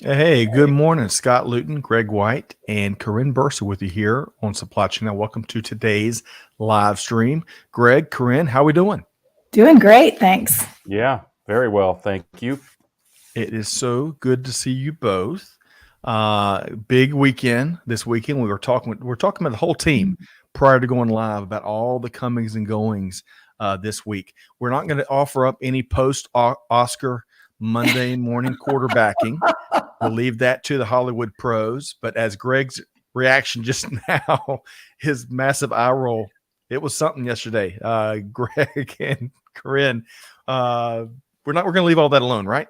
Hey, good morning. Scott Luton, Greg White, and Karin Bursa with you here on Supply Chain. Now, welcome to today's live stream. Greg, Karin, how we doing? Doing great, thanks. Yeah, very well. Thank you. It is so good to see you both. Big weekend this weekend. We're talking about the whole team prior to going live about all the comings and goings this week. We're not going to offer up any post Oscar Monday morning quarterbacking. We'll leave that to the Hollywood pros. But as Greg's reaction just now, his massive eye roll, it was something yesterday. Greg and Corinne, we're going to leave all that alone, right?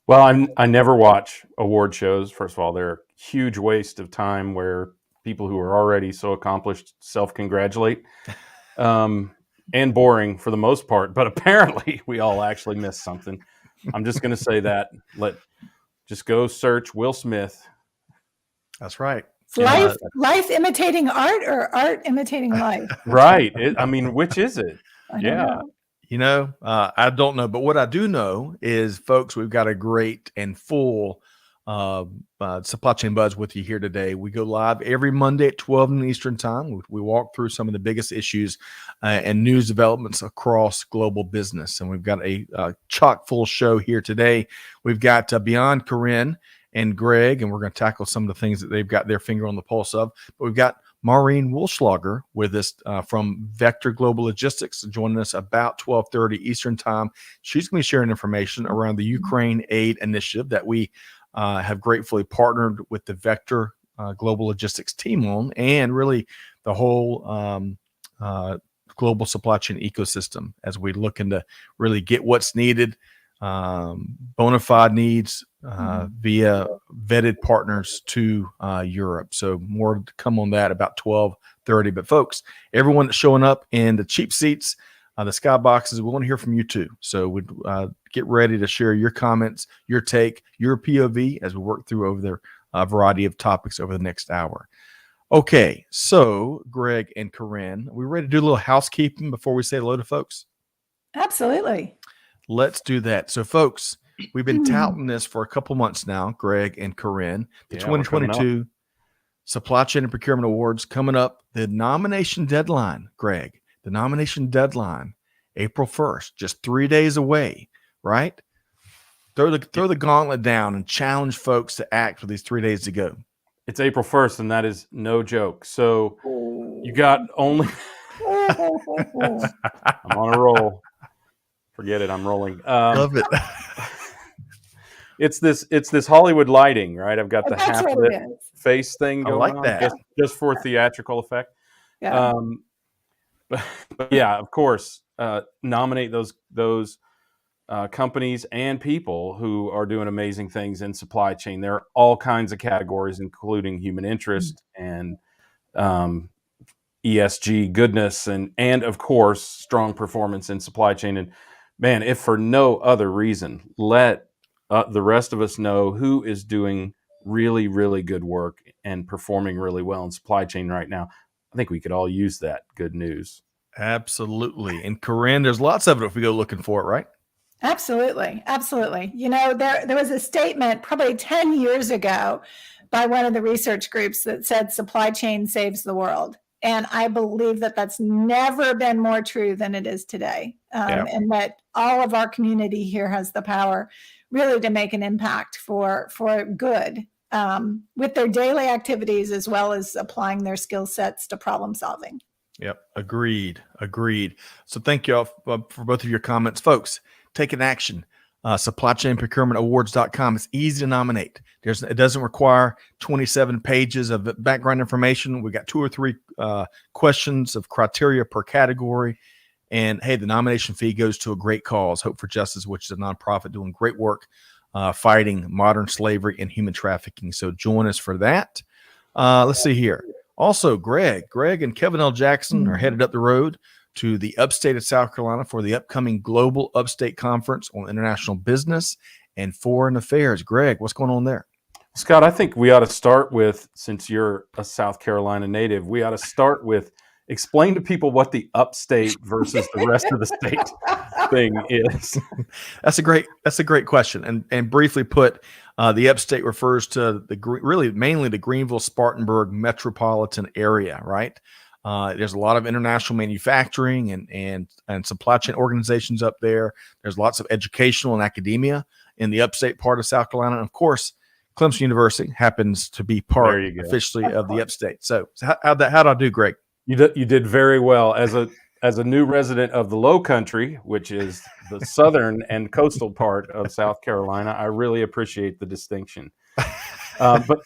Well, I never watch award shows. First of all, they're a huge waste of time where people who are already so accomplished self-congratulate, and boring for the most part. But apparently, we all actually missed something. I'm just going to say that. Just go search Will Smith. That's right. Life imitating art or art imitating life? Right. Which is it? I don't know. But what I do know is, folks, we've got a great and full Supply Chain Buzz with you here today. We go live every Monday at 12 noon Eastern time. We walk through some of the biggest issues and news developments across global business. And we've got a chock full show here today. We've got beyond Corinne and Greg, and we're going to tackle some of the things that they've got their finger on the pulse of. But we've got Maureen Woolslager with us from Vector Global Logistics, joining us about 12:30 Eastern time. She's going to be sharing information around the Ukraine aid initiative that we have gratefully partnered with the Vector Global Logistics team on, and really the whole global supply chain ecosystem as we look into really get what's needed, bona fide needs via vetted partners to Europe. So more to come on that about 12:30. But folks, everyone that's showing up in the cheap seats, the skyboxes, we want to hear from you too. So we'd get ready to share your comments, your take, your POV as we work through over there a variety of topics over the next hour. Okay, so Greg and Corinne, are we ready to do a little housekeeping before we say hello to folks? Absolutely. Let's do that. So, folks, we've been touting this for a couple months now, Greg and Corinne. The 2022 Supply Chain and Procurement Awards coming up. The nomination deadline, Greg, April 1st, just 3 days away, right? Throw the gauntlet down and challenge folks to act for these 3 days to go. It's April 1st, and that is no joke. So you got only I'm on a roll. Forget it. I'm rolling. Love it. It's this Hollywood lighting, right? I've got the half lip face thing going like on, that. just for theatrical effect. Yeah. But yeah, of course, nominate those companies and people who are doing amazing things in supply chain. There are all kinds of categories, including human interest and ESG goodness, and of course, strong performance in supply chain. And man, if for no other reason, let the rest of us know who is doing really, really good work and performing really well in supply chain right now. I think we could all use that good news. Absolutely. And Corinne, there's lots of it if we go looking for it, right? Absolutely. There was a statement probably 10 years ago by one of the research groups that said supply chain saves the world. And I believe that that's never been more true than it is today. And that all of our community here has the power really to make an impact for good with their daily activities, as well as applying their skill sets to problem solving. Yep. Agreed. So thank you all for both of your comments. Folks, take an action. SupplyChainProcurementAwards.com. It's easy to nominate. It doesn't require 27 pages of background information. We got 2 or 3 questions of criteria per category. And hey, the nomination fee goes to a great cause, Hope for Justice, which is a nonprofit doing great work fighting modern slavery and human trafficking. So join us for that. Let's see here. Also, Greg and Kevin L. Jackson are headed up the road to the upstate of South Carolina for the upcoming Global Upstate Conference on International Business and Foreign Affairs. Greg, what's going on there? Scott, I think we ought to start with, since you're a South Carolina native, we ought to start with explain to people what the upstate versus the rest of the state thing is. That's a great question. And briefly put, The upstate refers to really mainly the Greenville, Spartanburg metropolitan area, right? There's a lot of international manufacturing and supply chain organizations up there. There's lots of educational and academia in the upstate part of South Carolina. And of course, Clemson University happens to be part officially of the upstate. So how did I do, Greg? You did very well. As a new resident of the Low Country, which is the southern and coastal part of South Carolina, I really appreciate the distinction. But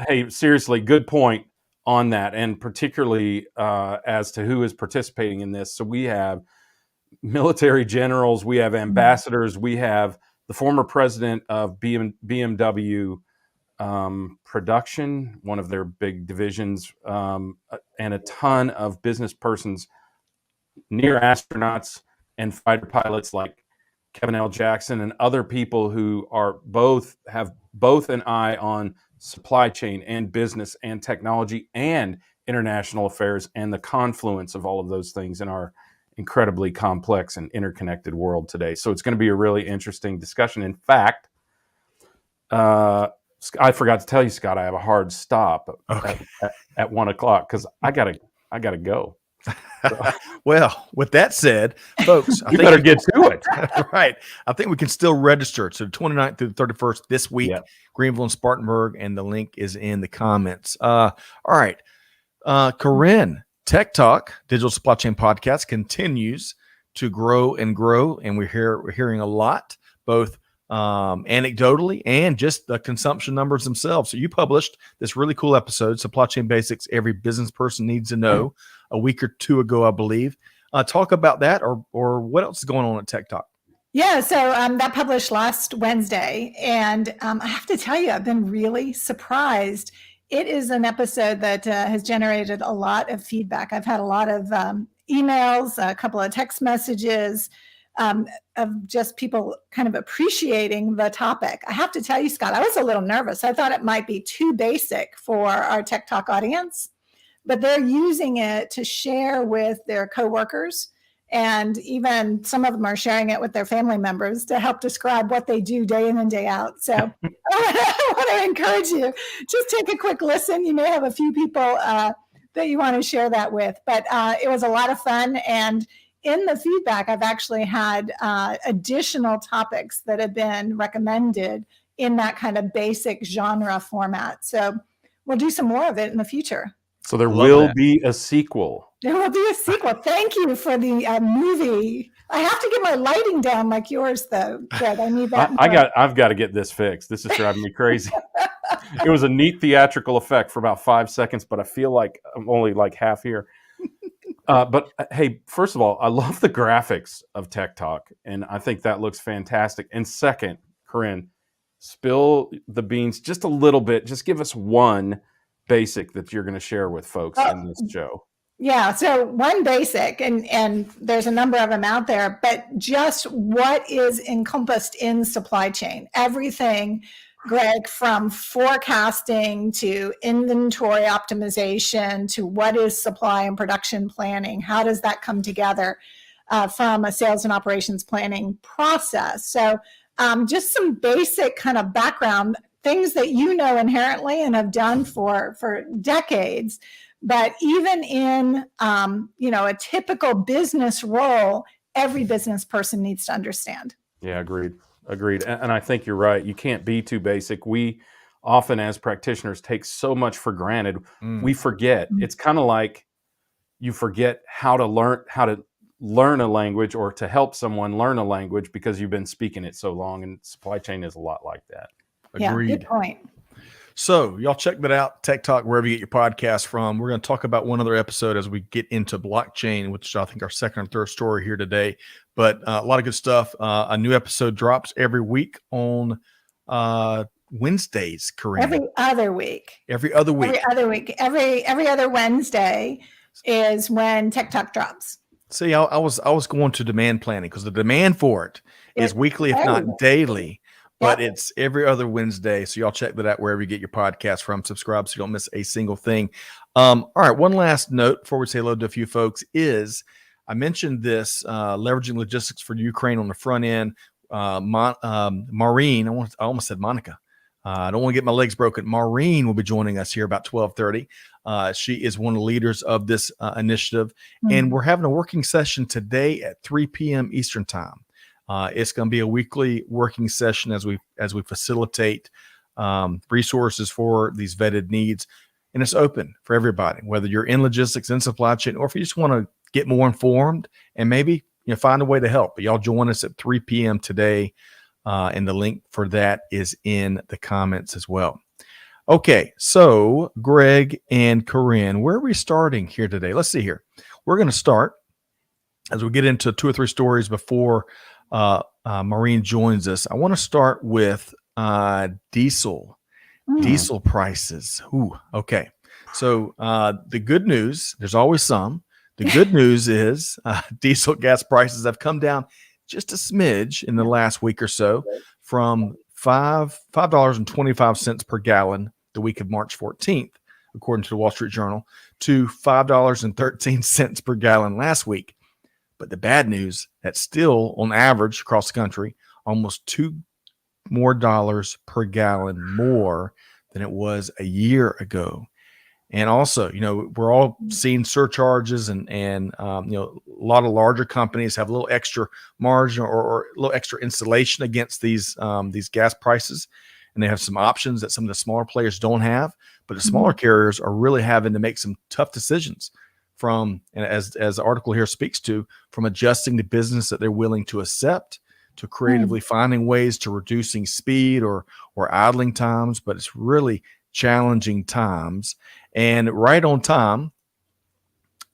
hey, seriously, good point on that, and particularly as to who is participating in this. So we have military generals, we have ambassadors, we have the former president of BMW production, one of their big divisions, and a ton of business persons, near astronauts and fighter pilots like Kevin L. Jackson and other people who have both an eye on supply chain and business and technology and international affairs and the confluence of all of those things in our incredibly complex and interconnected world today. So it's going to be a really interesting discussion. In fact, I forgot to tell you, Scott, I have a hard stop at 1 o'clock because I gotta go. So. Well, with that said, folks, you better get to it. Right. I think we can still register. So 29th through the 31st this week, Greenville and Spartanburg, and the link is in the comments. All right. Karin, TekTok, Digital Supply Chain Podcast, continues to grow, and we're hearing a lot, both anecdotally and just the consumption numbers themselves. So you published this really cool episode, Supply Chain Basics Every Business Person Needs to Know, a week or two ago, I believe. Talk about that, or what else is going on at TekTok? Yeah, so that published last Wednesday, and I have to tell you, I've been really surprised. It is an episode that has generated a lot of feedback. I've had a lot of emails, a couple of text messages, of just people kind of appreciating the topic. I have to tell you, Scott, I was a little nervous. I thought it might be too basic for our TekTok audience, but they're using it to share with their coworkers, and even some of them are sharing it with their family members to help describe what they do day in and day out. So I want to encourage you, just take a quick listen. You may have a few people that you want to share that with, but it was a lot of fun. And in the feedback, I've actually had additional topics that have been recommended in that kind of basic genre format. So we'll do some more of it in the future. So there will be a sequel. There will be a sequel. Thank you for the movie. I have to get my lighting down like yours, though, Greg. I need that. I've got to get this fixed. This is driving me crazy. It was a neat theatrical effect for about 5 seconds, but I feel like I'm only like half here. But hey, first of all, I love the graphics of TekTok, and I think that looks fantastic. And second, Karin, spill the beans just a little bit. Just give us one basic that you're going to share with folks in this show. Yeah, so one basic, and there's a number of them out there, but just what is encompassed in supply chain. Everything, Greg, from forecasting to inventory optimization to what is supply and production planning. How does that come together from a sales and operations planning process? So just some basic kind of background, things that you know inherently and have done for decades. But even in a typical business role, every business person needs to understand. Yeah, agreed. And I think you're right. You can't be too basic. We often, as practitioners, take so much for granted. We forget. It's kind of like you forget how to learn a language or to help someone learn a language because you've been speaking it so long. And supply chain is a lot like that. Agreed. Yeah, good point. So y'all check that out, TekTok, wherever you get your podcast from. We're going to talk about one other episode as we get into blockchain, which I think our second or third story here today. But a lot of good stuff. A new episode drops every week on Wednesdays, Karin. Every other week. Every other Wednesday is when TekTok drops. See, I was going to demand planning because the demand for it is weekly, if not daily. But it's every other Wednesday. So y'all check that out wherever you get your podcast from. Subscribe so you don't miss a single thing. All right. One last note before we say hello to a few folks is I mentioned this leveraging logistics for Ukraine on the front end. Maureen, I almost said Monica. I don't want to get my legs broken. Maureen will be joining us here about 12:30. She is one of the leaders of this initiative, and we're having a working session today at 3 p.m. Eastern time. It's going to be a weekly working session as we facilitate resources for these vetted needs, and it's open for everybody, whether you're in logistics and supply chain, or if you just want to get more informed and maybe find a way to help. But y'all join us at 3 p.m. today. And the link for that is in the comments as well. Okay, so Greg and Karin, where are we starting here today? Let's see here. We're going to start as we get into 2 or 3 stories before Maureen joins us. I want to start with diesel prices. Ooh, okay. So the good news, there's always some. The good news is diesel gas prices have come down just a smidge in the last week or so, from $5.25 per gallon the week of March 14th, according to the Wall Street Journal, to $5.13 per gallon last week. But the bad news, that's still on average across the country, almost $2 more per gallon more than it was a year ago. And also, we're all seeing surcharges and a lot of larger companies have a little extra margin or a little extra insulation against these gas prices. And they have some options that some of the smaller players don't have. But the smaller carriers are really having to make some tough decisions and as the article here speaks to, from adjusting the business that they're willing to accept to creatively finding ways to reducing speed or idling times. But it's really challenging times. And right on time,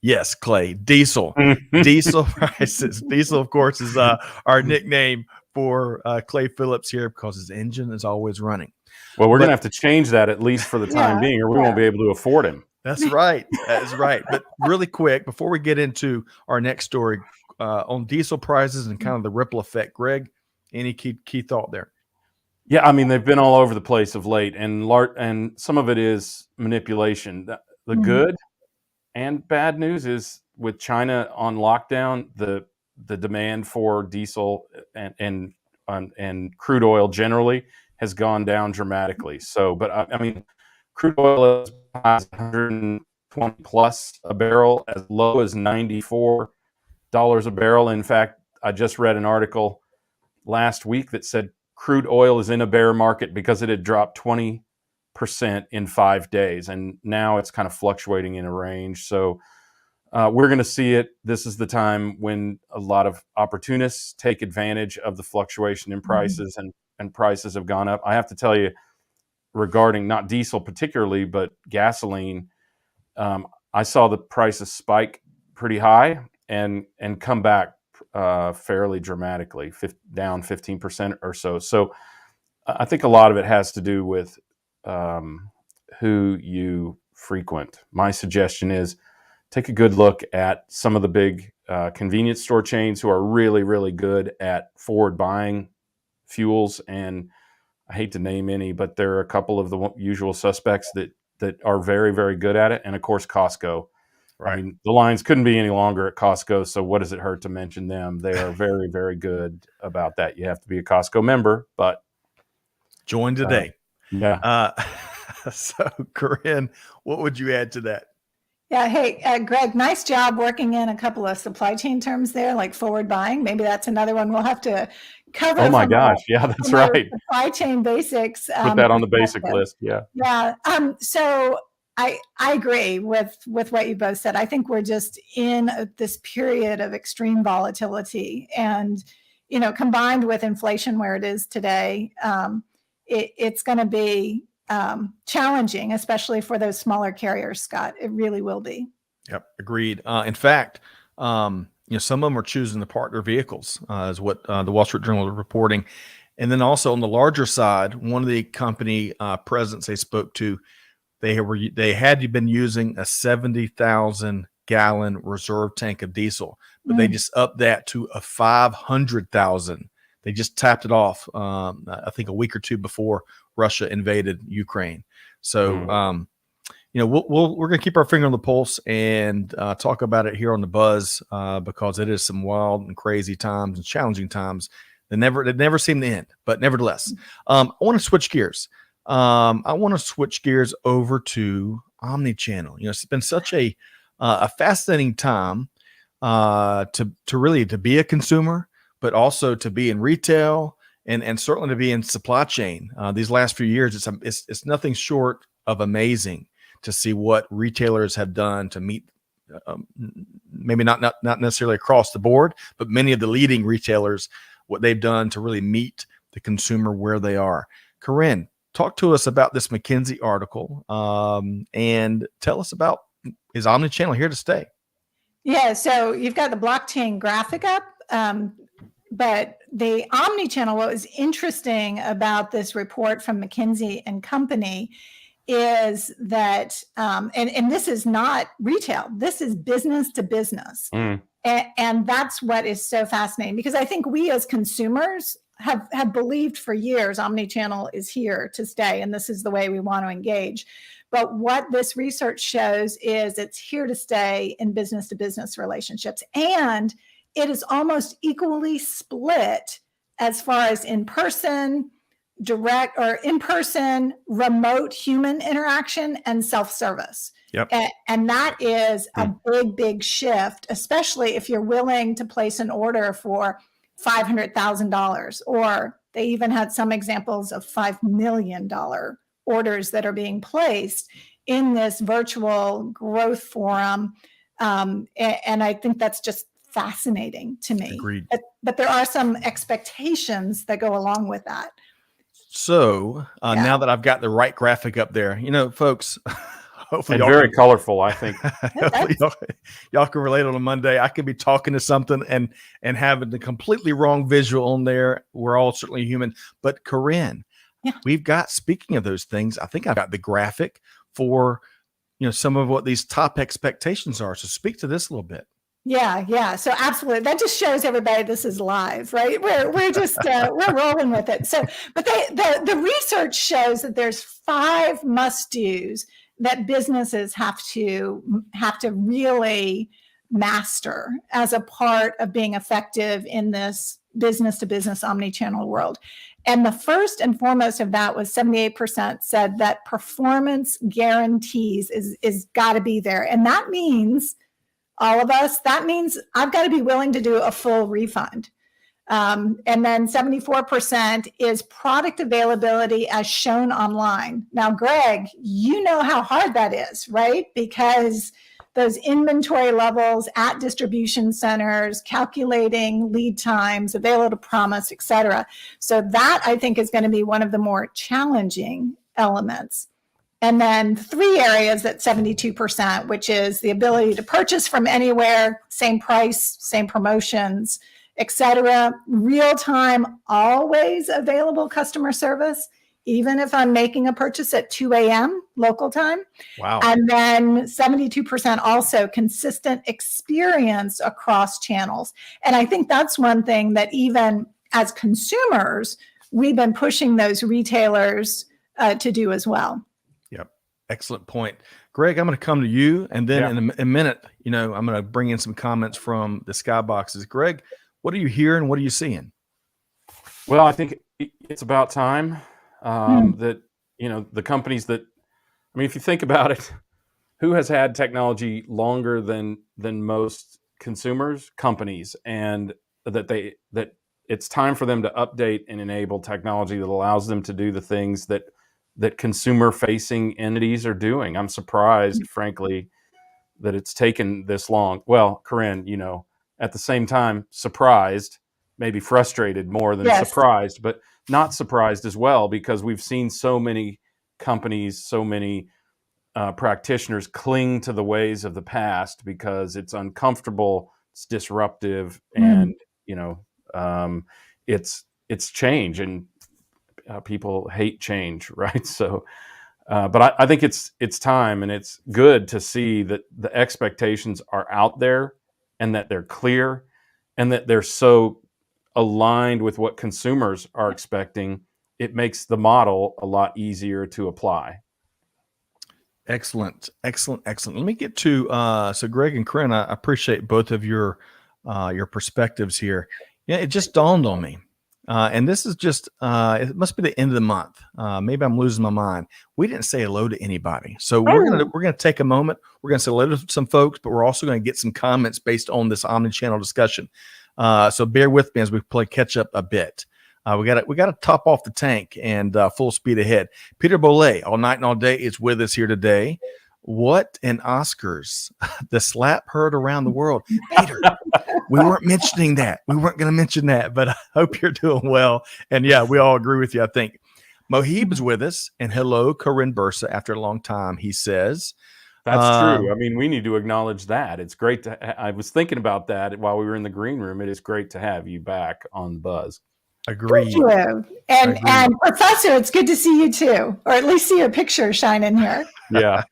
yes, Clay, diesel prices. Diesel, of course, is our nickname for Clay Phillips here because his engine is always running. Well, we're going to have to change that at least for the time being, or we won't be able to afford him. That's right. That's right. But really quick, before we get into our next story on diesel prices and kind of the ripple effect, Greg, any key thought there? Yeah, I mean, they've been all over the place of late, and some of it is manipulation. The good and bad news is with China on lockdown, the demand for diesel and crude oil generally has gone down dramatically. So, but I mean, crude oil is 120 plus a barrel, as low as $94 a barrel. In fact, I just read an article last week that said crude oil is in a bear market because it had dropped 20% in 5 days. And now it's kind of fluctuating in a range. So we're going to see it. This is the time when a lot of opportunists take advantage of the fluctuation in prices, and prices have gone up. I have to tell you, regarding not diesel particularly, but gasoline, I saw the prices spike pretty high and come back fairly dramatically, down 15% or so. So I think a lot of it has to do with who you frequent. My suggestion is take a good look at some of the big convenience store chains who are really, really good at forward buying fuels. And I hate to name any, but there are a couple of the usual suspects that are very, very good at it. And of course, Costco. Right. I mean, the lines couldn't be any longer at Costco, so what does it hurt to mention them? They are very, very good about that. You have to be a Costco member, but join today. So, Karin, what would you add to that? Yeah. Hey, Greg, nice job working in a couple of supply chain terms there, like forward buying. Maybe that's another one we'll have to cover. Oh my gosh. Yeah, that's right. Supply chain basics. Put that on the basic list. Yeah. Yeah. So I agree with what you both said. I think we're just in this period of extreme volatility, and, combined with inflation where it is today, it's going to be challenging, especially for those smaller carriers, Scott. It really will be. Yep. Agreed. In fact, some of them are choosing to partner vehicles, is what the Wall Street Journal is reporting. And then also on the larger side, one of the company presidents they spoke to, they had been using a 70,000 gallon reserve tank of diesel, but they just upped that to a 500,000. They just tapped it off, I think a week or two before Russia invaded Ukraine. So, we're going to keep our finger on the pulse and talk about it here on the Buzz because it is some wild and crazy times and challenging times that never seem to end. But nevertheless, I want to switch gears. I want to switch gears over to omnichannel. It's been such a fascinating time to really to be a consumer, but also to be in retail and certainly to be in supply chain. These last few years, it's nothing short of amazing to see what retailers have done to meet. Maybe not necessarily across the board, but many of the leading retailers, what they've done to really meet the consumer where they are. Karin, talk to us about this McKinsey article and tell us about, is omnichannel here to stay? Yeah, so you've got the blockchain graphic up, but the omnichannel, what was interesting about this report from McKinsey and Company is that, and this is not retail, this is business to business. And that's what is so fascinating, because I think we as consumers have believed for years omnichannel is here to stay, and this is the way we want to engage. But what this research shows is it's here to stay in business to business relationships. And it is almost equally split as far as in-person, direct or in-person, remote human interaction and self-service. Yep. And that is a big shift, especially if you're willing to place an order for $500,000, or they even had some examples of $5 million orders that are being placed in this virtual growth forum. And I think that's just fascinating to me. Agreed. But there are some expectations that go along with that. So now that I've got the right graphic up there, folks, hopefully and very colorful, I think. y'all can relate on a Monday. I could be talking to something and having the completely wrong visual on there. We're all certainly human. But Karin, we've got, speaking of those things, I think I've got the graphic for, some of what these top expectations are. So speak to this a little bit. Yeah. So absolutely. That just shows everybody this is live, right? We're just, we're rolling with it. So, but the research shows that there's 5 must-dos that businesses have to really master as a part of being effective in this business to business omnichannel world. And the first and foremost of that was 78% said that performance guarantees is got to be there. And that means all of us, that means I've got to be willing to do a full refund. And then 74% is product availability as shown online. Now, Greg, you know how hard that is, right? Because those inventory levels at distribution centers, calculating lead times, available to promise, et cetera. So that, I think, is going to be one of the more challenging elements. And then 3 areas at 72%, which is the ability to purchase from anywhere, same price, same promotions, et cetera. Real time, always available customer service, even if I'm making a purchase at 2 a.m. local time. Wow. And then 72% also consistent experience across channels. And I think that's one thing that even as consumers, we've been pushing those retailers to do as well. Yep. Excellent point. Greg, I'm going to come to you. And then in a minute, I'm going to bring in some comments from the skyboxes. Greg, what are you hearing? What are you seeing? Well, I think it's about time that, the companies that, if you think about it, who has had technology longer than most consumers? Companies. And that it's time for them to update and enable technology that allows them to do the things that consumer facing entities are doing. I'm surprised, frankly, that it's taken this long. Well, Karin, at the same time, surprised, maybe frustrated more than surprised, but not surprised as well, because we've seen so many companies, so many practitioners cling to the ways of the past because it's uncomfortable, it's disruptive, and it's change, and people hate change, right? So, but I think it's time, and it's good to see that the expectations are out there, and that they're clear, and that they're so aligned with what consumers are expecting. It makes the model a lot easier to apply. Excellent. Let me get to so Greg and Karin, I appreciate both of your perspectives here. Yeah, it just dawned on me. And this is just, it must be the end of the month. Maybe I'm losing my mind. We didn't say hello to anybody. So we're gonna take a moment. We're gonna say hello to some folks, but we're also gonna get some comments based on this omni-channel discussion. So bear with me as we play catch up a bit. We got to top off the tank and full speed ahead. Peter Bollet, all night and all day, is with us here today. What an Oscars! The slap heard around the world. Peter, we weren't mentioning that. We weren't going to mention that, but I hope you're doing well. And yeah, we all agree with you, I think. Mohib is with us. And hello, Karin Bursa, after a long time, he says. That's true. I mean, we need to acknowledge that. It's great to. I was thinking about that while we were in the green room. It is great to have you back on the buzz. Agreed. Thank you. And Professor, it's good to see you too, or at least see your picture shining here. Yeah.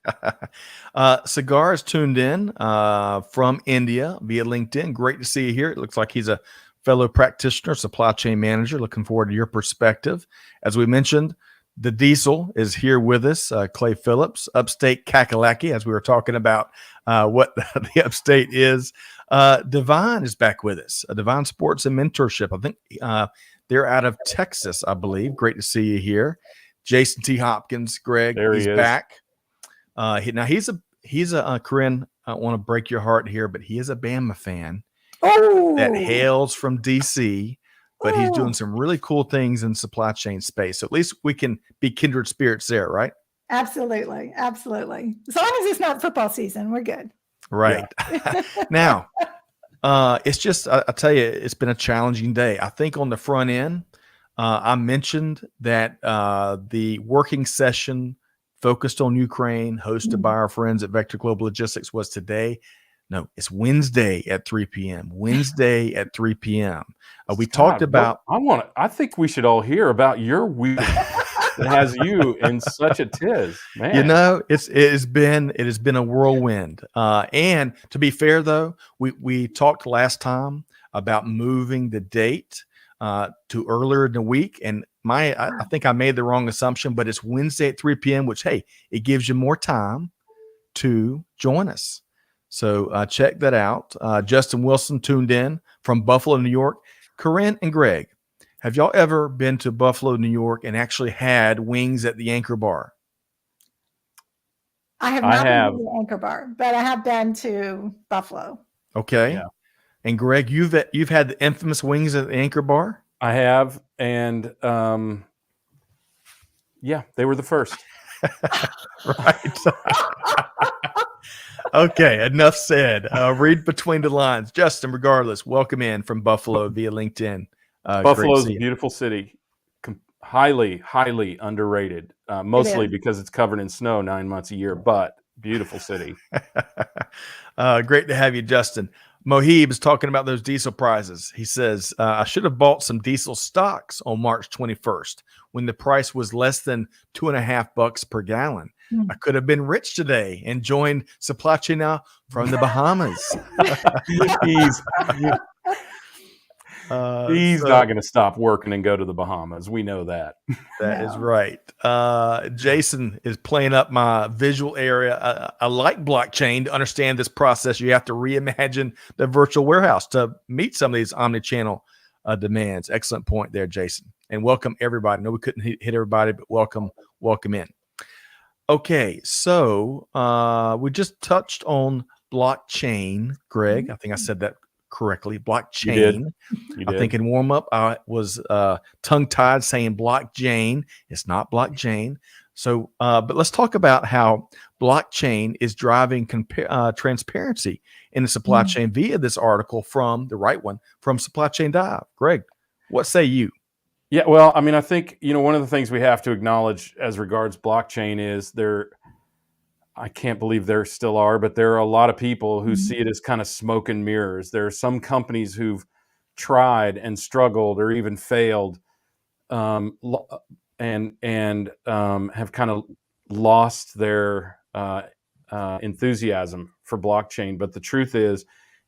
Cigar is tuned in from India via LinkedIn. Great to see you here. It looks like he's a fellow practitioner, supply chain manager. Looking forward to your perspective. As we mentioned, the Diesel is here with us. Clay Phillips, Upstate Kakalaki, as we were talking about what the Upstate is. Divine is back with us. Divine Sports and Mentorship. I think they're out of Texas, I believe. Great to see you here. Jason T. Hopkins, Greg, he's back. Now he's a Corinne. I don't want to break your heart here, but he is a Bama fan that hails from DC, but he's doing some really cool things in supply chain space. So at least we can be kindred spirits there, right? Absolutely. Absolutely. As long as it's not football season, we're good. Right. Yeah. Now, it's just, I tell you, it's been a challenging day. I think on the front end, I mentioned that the working session focused on Ukraine, hosted by our friends at Vector Global Logistics, was today. No, it's Wednesday at 3 p.m. Wednesday at 3 p.m. We talked about. I think we should all hear about your week that has you in such a tiz, man. You know, it has been a whirlwind. And to be fair, though, we talked last time about moving the date to earlier in the week, and I think I made the wrong assumption, but it's Wednesday at 3 p.m., which, hey, it gives you more time to join us. So check that out. Justin Wilson tuned in from Buffalo, New York. Corinne and Greg, have y'all ever been to Buffalo, New York, and actually had wings at the Anchor Bar? I have not been to the Anchor Bar, but I have been to Buffalo. Okay. Yeah. And Greg, you've had the infamous wings at the Anchor Bar? I have, and yeah, they were the first. Right. Okay, enough said. Read between the lines. Justin, regardless, welcome in from Buffalo via LinkedIn. Buffalo is a beautiful city, highly, highly underrated, mostly because it's covered in snow 9 months a year, but beautiful city. Great to have you, Justin. Mohib is talking about those diesel prices. He says, I should have bought some diesel stocks on March 21st when the price was less than $2.50 per gallon. I could have been rich today and joined Supply Chain Now from the Bahamas. He's not going to stop working and go to the Bahamas. We know that. That is right. Jason is playing up my visual area. I like blockchain. To understand this process, you have to reimagine the virtual warehouse to meet some of these omni-channel demands. Excellent point there, Jason. And welcome everybody. No, we couldn't hit everybody, but welcome in. Okay, so we just touched on blockchain, Greg. I think I said that correctly. Blockchain. You did. I think in warm up I was tongue tied saying blockchain. It's not blockchain. So, but let's talk about how blockchain is driving transparency in the supply chain via this article from the right one from Supply Chain Dive. Greg, what say you? Yeah, well, I mean, I think, one of the things we have to acknowledge as regards blockchain is I can't believe there still are, but there are a lot of people who see it as kind of smoke and mirrors. There are some companies who've tried and struggled or even failed and have kind of lost their enthusiasm for blockchain. But the truth is,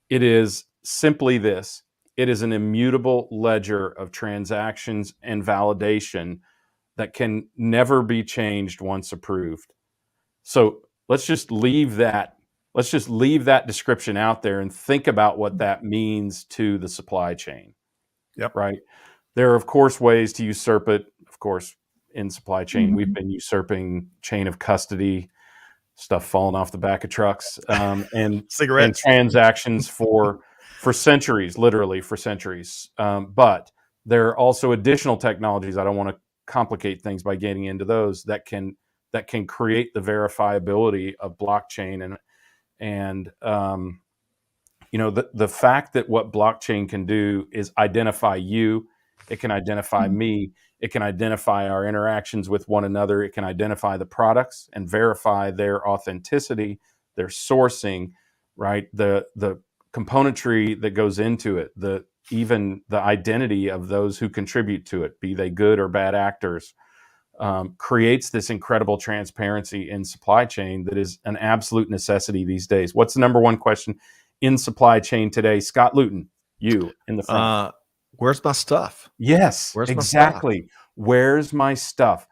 it is simply this. It is an immutable ledger of transactions and validation that can never be changed once approved. So let's just leave that description out there and think about what that means to the supply chain. Yep. Right. There are, of course, ways to usurp it. Of course, in supply chain, Mhm. we've been usurping chain of custody, stuff falling off the back of trucks, and Cigarettes. transactions for centuries, literally for centuries. But there are also additional technologies. I don't want to complicate things by getting into those that can create the verifiability of blockchain and the fact that what blockchain can do is identify you, it can identify me, it can identify our interactions with one another, it can identify the products and verify their authenticity, their sourcing, right? The componentry that goes into it, even the identity of those who contribute to it, be they good or bad actors, creates this incredible transparency in supply chain that is an absolute necessity these days. What's the number one question in supply chain today? Scott Luton, you in the front. Where's my stuff? Yes, Where's exactly. my stuff? Where's my stuff?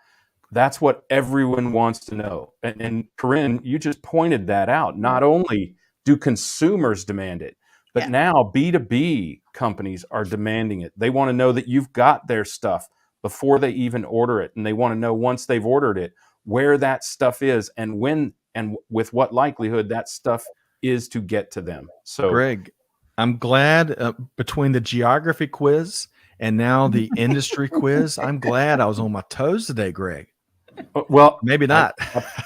That's what everyone wants to know. And Karin, you just pointed that out. Not only do consumers demand it, but now B2B companies are demanding it. They want to know that you've got their stuff before they even order it. And they want to know, once they've ordered it, where that stuff is and when and with what likelihood that stuff is to get to them. So, Greg, I'm glad between the geography quiz and now the industry quiz, I'm glad I was on my toes today, Greg. Well, maybe not.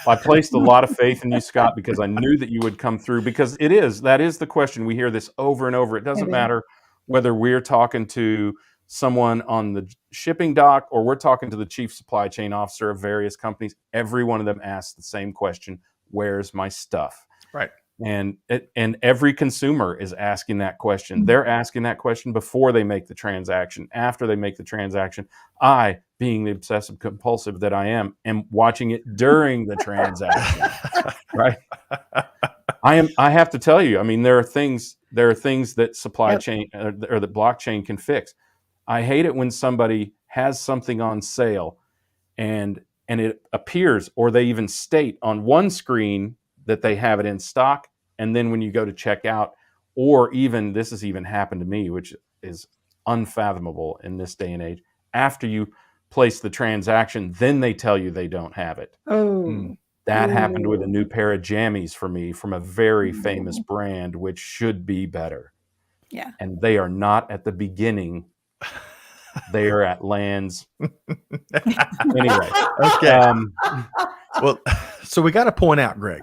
I placed a lot of faith in you, Scott, because I knew that you would come through, because that is the question. We hear this over and over. It doesn't matter whether we're talking to someone on the shipping dock or we're talking to the chief supply chain officer of various companies. Every one of them asks the same question: where's my stuff? Right. And every consumer is asking that question. They're asking that question before they make the transaction, after they make the transaction. I, being the obsessive compulsive that I am watching it during the transaction. Right. I have to tell you, I mean, there are things that supply chain or that blockchain can fix. I hate it when somebody has something on sale and it appears, or they even state on one screen that they have it in stock, and then when you go to check out, or even, this has even happened to me, which is unfathomable in this day and age, after you place the transaction, then they tell you they don't have it. That happened with a new pair of jammies for me from a very famous brand, which should be better. Yeah. And they are not at the beginning. They are at lands. Anyway. Okay. Well, so we got to point out, Greg,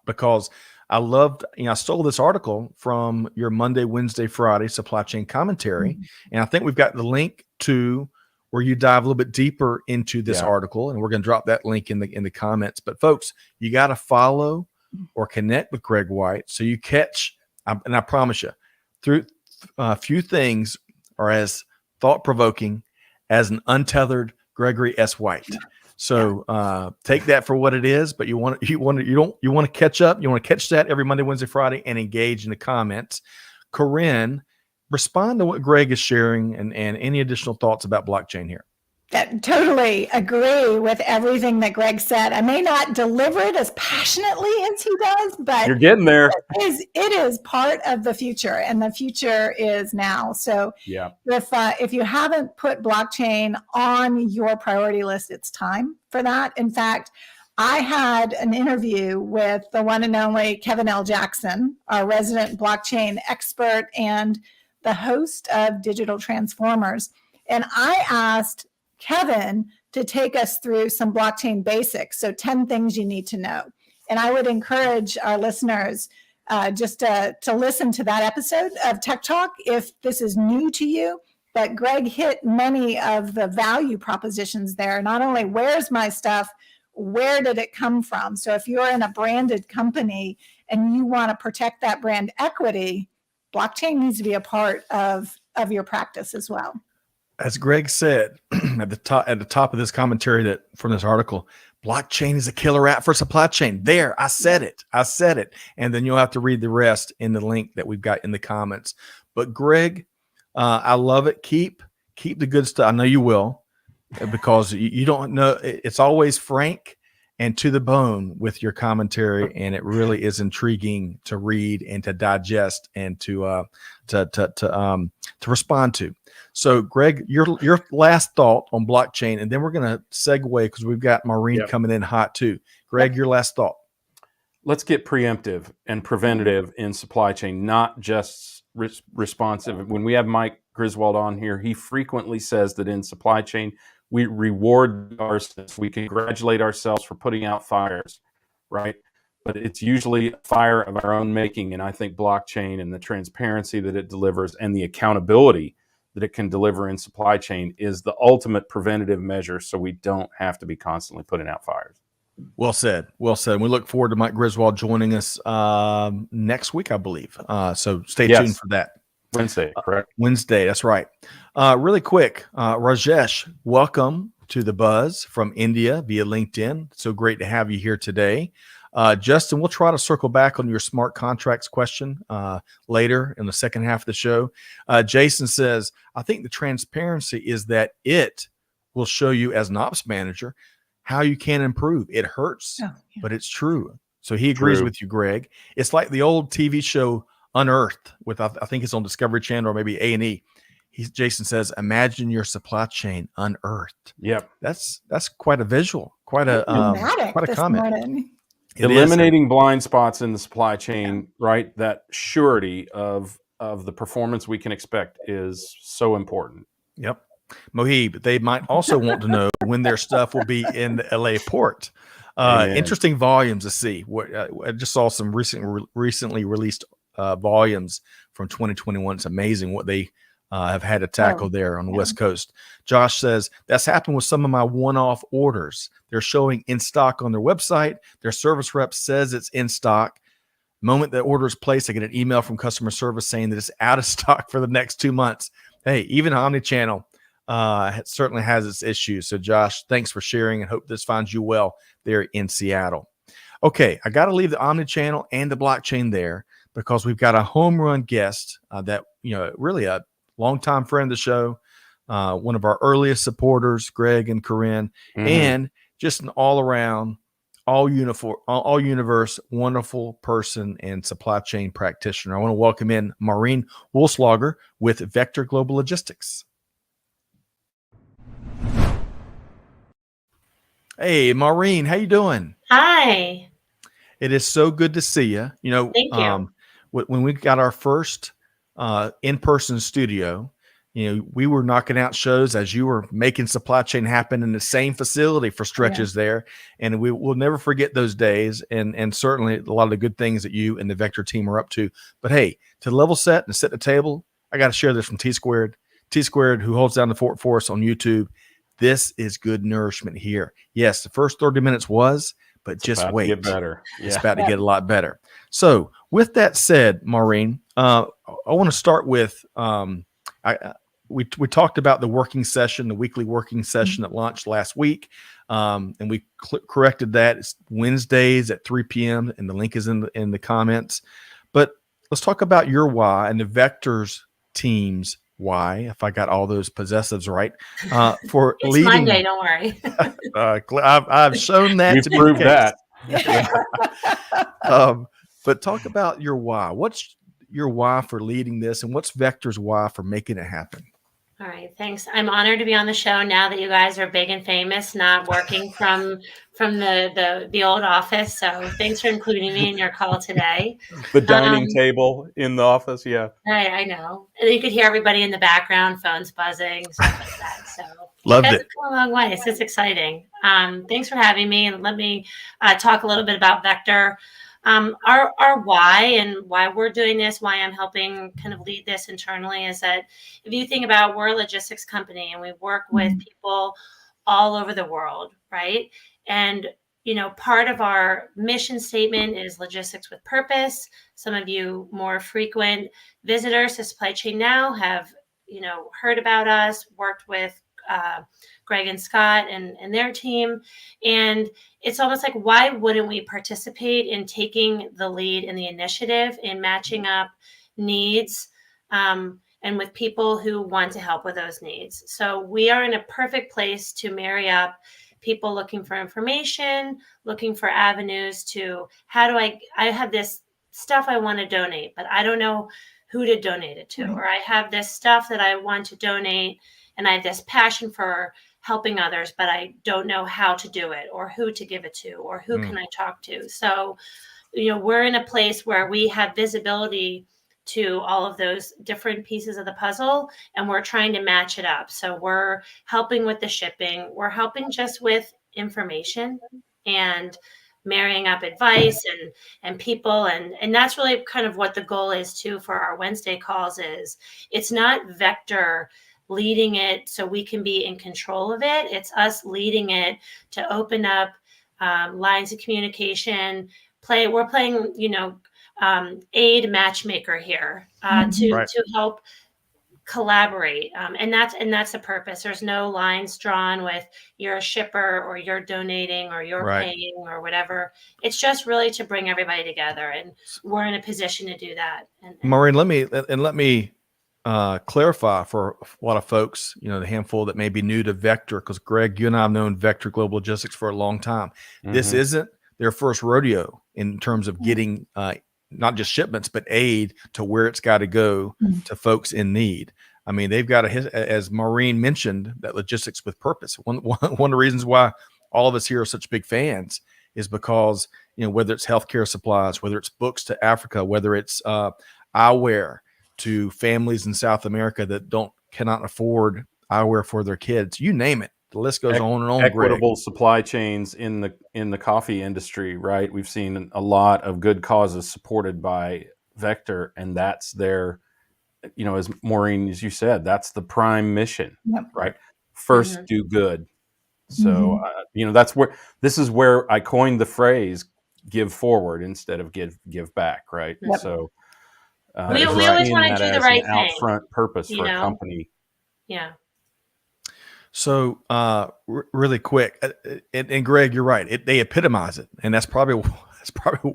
because I loved, I stole this article from your Monday, Wednesday, Friday supply chain commentary. And I think we've got the link to where you dive a little bit deeper into this article, and we're going to drop that link in the comments. But folks, you got to follow or connect with Greg White so you catch, and I promise you, through a few things are as thought-provoking as an untethered Gregory S. White. So take that for what it is, but you want to catch up. You want to catch that every Monday, Wednesday, Friday, and engage in the comments. Karin, respond to what Greg is sharing and any additional thoughts about blockchain here. Totally agree with everything that Greg said. I may not deliver it as passionately as he does, but you're getting there. It is part of the future, and the future is now. So if you haven't put blockchain on your priority list, it's time for that. In fact, I had an interview with the one and only Kevin L. Jackson, our resident blockchain expert and the host of Digital Transformers. And I asked Kevin to take us through some blockchain basics. So 10 things you need to know. And I would encourage our listeners just to listen to that episode of Tech Talk if this is new to you. But Greg hit many of the value propositions there. Not only where's my stuff, where did it come from? So if you're in a branded company and you want to protect that brand equity, blockchain needs to be a part of your practice as well. As Greg said at the top of this commentary that from this article, blockchain is a killer app for supply chain. There, I said it. And then you'll have to read the rest in the link that we've got in the comments. But Greg, I love it. Keep the good stuff. I know you will, because you don't know. It's always frank and to the bone with your commentary, and it really is intriguing to read and to digest and to respond to. So, Greg, your last thought on blockchain, and then we're going to segue because we've got Maureen coming in hot too. Greg, your last thought. Let's get preemptive and preventative in supply chain, not just responsive. When we have Mike Griswold on here, he frequently says that in supply chain, we reward ourselves. We congratulate ourselves for putting out fires, right? But it's usually a fire of our own making. And I think blockchain and the transparency that it delivers and the accountability that it can deliver in supply chain is the ultimate preventative measure, so we don't have to be constantly putting out fires. Well said. Well said. We look forward to Mike Griswold joining us next week, I believe. So stay tuned for that. Wednesday, correct? Wednesday, that's right. Really quick, Rajesh, welcome to the Buzz from India via LinkedIn. So great to have you here today. Justin, we'll try to circle back on your smart contracts question later in the second half of the show. Jason says, I think the transparency is that it will show you as an ops manager how you can improve. It hurts, but it's true. So he agrees with you, Greg. It's like the old TV show Unearthed with, I think it's on Discovery Channel or maybe A&E. Jason says, imagine your supply chain unearthed. Yep. That's quite a visual, quite a comment. Morning. Eliminating blind spots in the supply chain, right? That surety of the performance we can expect is so important. Yep. Mohib, they might also want to know when their stuff will be in the LA port. Interesting volumes to see. I just saw some recently released volumes from 2021. It's amazing what they have had to tackle there on the West Coast. Josh says, that's happened with some of my one-off orders. They're showing in stock on their website. Their service rep says it's in stock. The moment the order is placed, I get an email from customer service saying that it's out of stock for the next 2 months. Hey, even Omnichannel certainly has its issues. So Josh, thanks for sharing and hope this finds you well there in Seattle. Okay, I got to leave the Omnichannel and the blockchain there because we've got a home run guest that, really a longtime friend of the show, one of our earliest supporters, Greg and Karin, and just an all around, all universe, wonderful person and supply chain practitioner. I want to welcome in Maureen Woolslager with Vector Global Logistics. Hey, Maureen, how you doing? Hi. It is so good to see you. Thank you. When we got our first in-person studio, we were knocking out shows as you were making supply chain happen in the same facility for stretches there. And we will never forget those days and certainly a lot of the good things that you and the Vector team are up to. But hey, to level set and set the table, I got to share this from T Squared, who holds down the fort for us on YouTube. This is good nourishment here. Yes, the first 30 minutes was, but just wait. Get better. It's about to get a lot better. So with that said, Maureen, I want to start with, we talked about the working session, the weekly working session that launched last week. And we corrected that. It's Wednesdays at 3 p.m. and the link is in the comments. But let's talk about your why and the Vector's team's why, if I got all those possessives right, for it's leading. Monday, don't worry. I've shown that We've to be proved the case. that. But talk about your why. What's your why for leading this, and what's Vector's why for making it happen? All right, thanks. I'm honored to be on the show now that you guys are big and famous, not working from the old office. So thanks for including me in your call today. The dining table in the office, I know. And you could hear everybody in the background, phones buzzing, stuff like that. So Loved it. It's come a long way. It's just exciting. Thanks for having me, and let me talk a little bit about Vector. Our why and why we're doing this, why I'm helping kind of lead this internally is that if you think about, we're a logistics company and we work with people all over the world, right? And, part of our mission statement is logistics with purpose. Some of you more frequent visitors to Supply Chain Now have, heard about us, worked with Greg and Scott and their team. And it's almost like, why wouldn't we participate in taking the lead in the initiative in matching up needs and with people who want to help with those needs? So we are in a perfect place to marry up people looking for information, looking for avenues to how do I have this stuff I want to donate, but I don't know who to donate it to, or I have this stuff that I want to donate and I have this passion for helping others, but I don't know how to do it or who to give it to or who can I talk to. So, we're in a place where we have visibility to all of those different pieces of the puzzle, and we're trying to match it up. So we're helping with the shipping. We're helping just with information and marrying up advice and people. And that's really kind of what the goal is too for our Wednesday calls is it's not Vector leading it so we can be in control of it. It's us leading it to open up lines of communication. We're playing, aid matchmaker here to help collaborate, and that's the purpose. There's no lines drawn with you're a shipper or you're donating or you're paying or whatever. It's just really to bring everybody together, and we're in a position to do that. And Maureen, let me clarify for a lot of folks, the handful that may be new to Vector, because Greg, you and I have known Vector Global Logistics for a long time. This isn't their first rodeo in terms of getting not just shipments, but aid to where it's got to go to folks in need. I mean, they've got as Maureen mentioned, that logistics with purpose. One of the reasons why all of us here are such big fans is because, whether it's healthcare supplies, whether it's books to Africa, whether it's eyewear to families in South America that cannot afford eyewear for their kids, you name it. The list goes on and on. Equitable supply chains in the coffee industry, right? We've seen a lot of good causes supported by Vector, and that's their, as Maureen, as you said, that's the prime mission, right? First, do good. So, this is where I coined the phrase "give forward" instead of give back, right? So, we always want to do the right thing. Out-front purpose for a company. Yeah. So really quick, and Greg, you're right. They epitomize it, and that's probably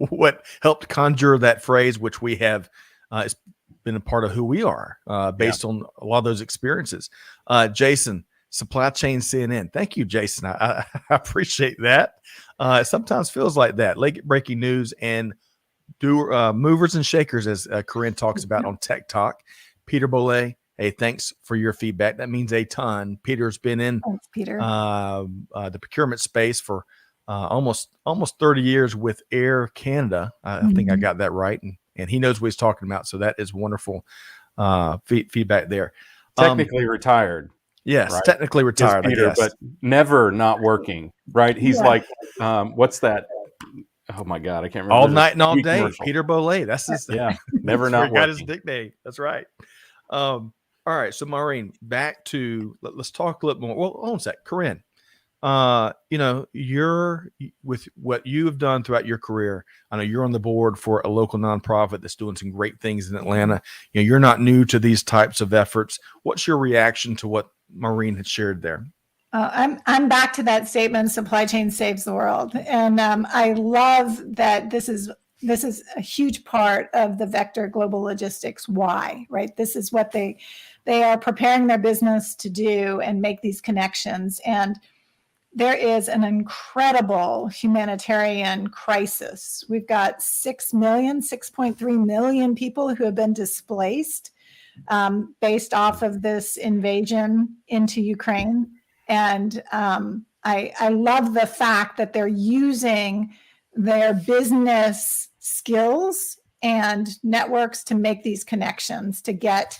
what helped conjure that phrase, which we have it's been a part of who we are based on a lot of those experiences. Jason, Supply Chain CNN. Thank you, Jason. I appreciate that. It sometimes feels like that. Late breaking news and movers and shakers, as Karin talks about on TekTok. Peter Bollet. Hey, thanks for your feedback. That means a ton. Peter's been in the procurement space for almost 30 years with Air Canada. I think I got that right. And he knows what he's talking about. So that is wonderful feedback there. Technically retired. Yes, right? Technically retired, Peter, I guess. but never not working, right? He's like, what's that? Oh, my God. I can't remember. All night and all day. Commercial. Peter Bollet. That's his never not working. Got his nickname. That's right. All right, so Maureen, back to let's talk a little more. Well, hold on a sec, Karin. You're with what you have done throughout your career. I know you're on the board for a local nonprofit that's doing some great things in Atlanta. You're not new to these types of efforts. What's your reaction to what Maureen had shared there? I'm back to that statement: supply chain saves the world, and I love that this is a huge part of the Vector Global Logistics why, right? This is what they are preparing their business to do and make these connections. And there is an incredible humanitarian crisis. We've got 6.3 million people who have been displaced based off of this invasion into Ukraine. And I love the fact that they're using their business skills and networks to make these connections, to get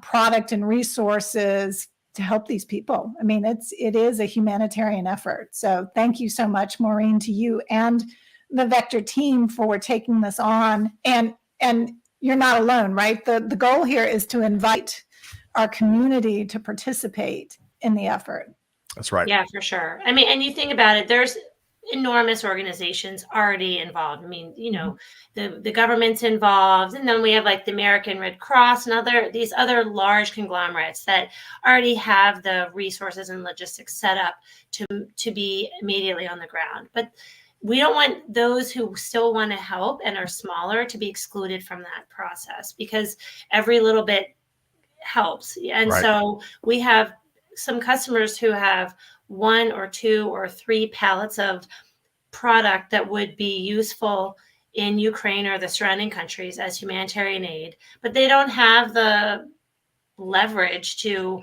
product and resources to help these people. I mean, it is a humanitarian effort. So thank you so much, Maureen, to you and the Vector team for taking this on. And you're not alone, right? The goal here is to invite our community to participate in the effort. That's right. Yeah, for sure. I mean, and you think about it, there's enormous organizations already involved. I mean, the government's involved, and then we have like the American Red Cross and these other large conglomerates that already have the resources and logistics set up to be immediately on the ground. But we don't want those who still want to help and are smaller to be excluded from that process, because every little bit helps. And so we have some customers who have 1 or 2 or 3 pallets of product that would be useful in Ukraine or the surrounding countries as humanitarian aid, but they don't have the leverage to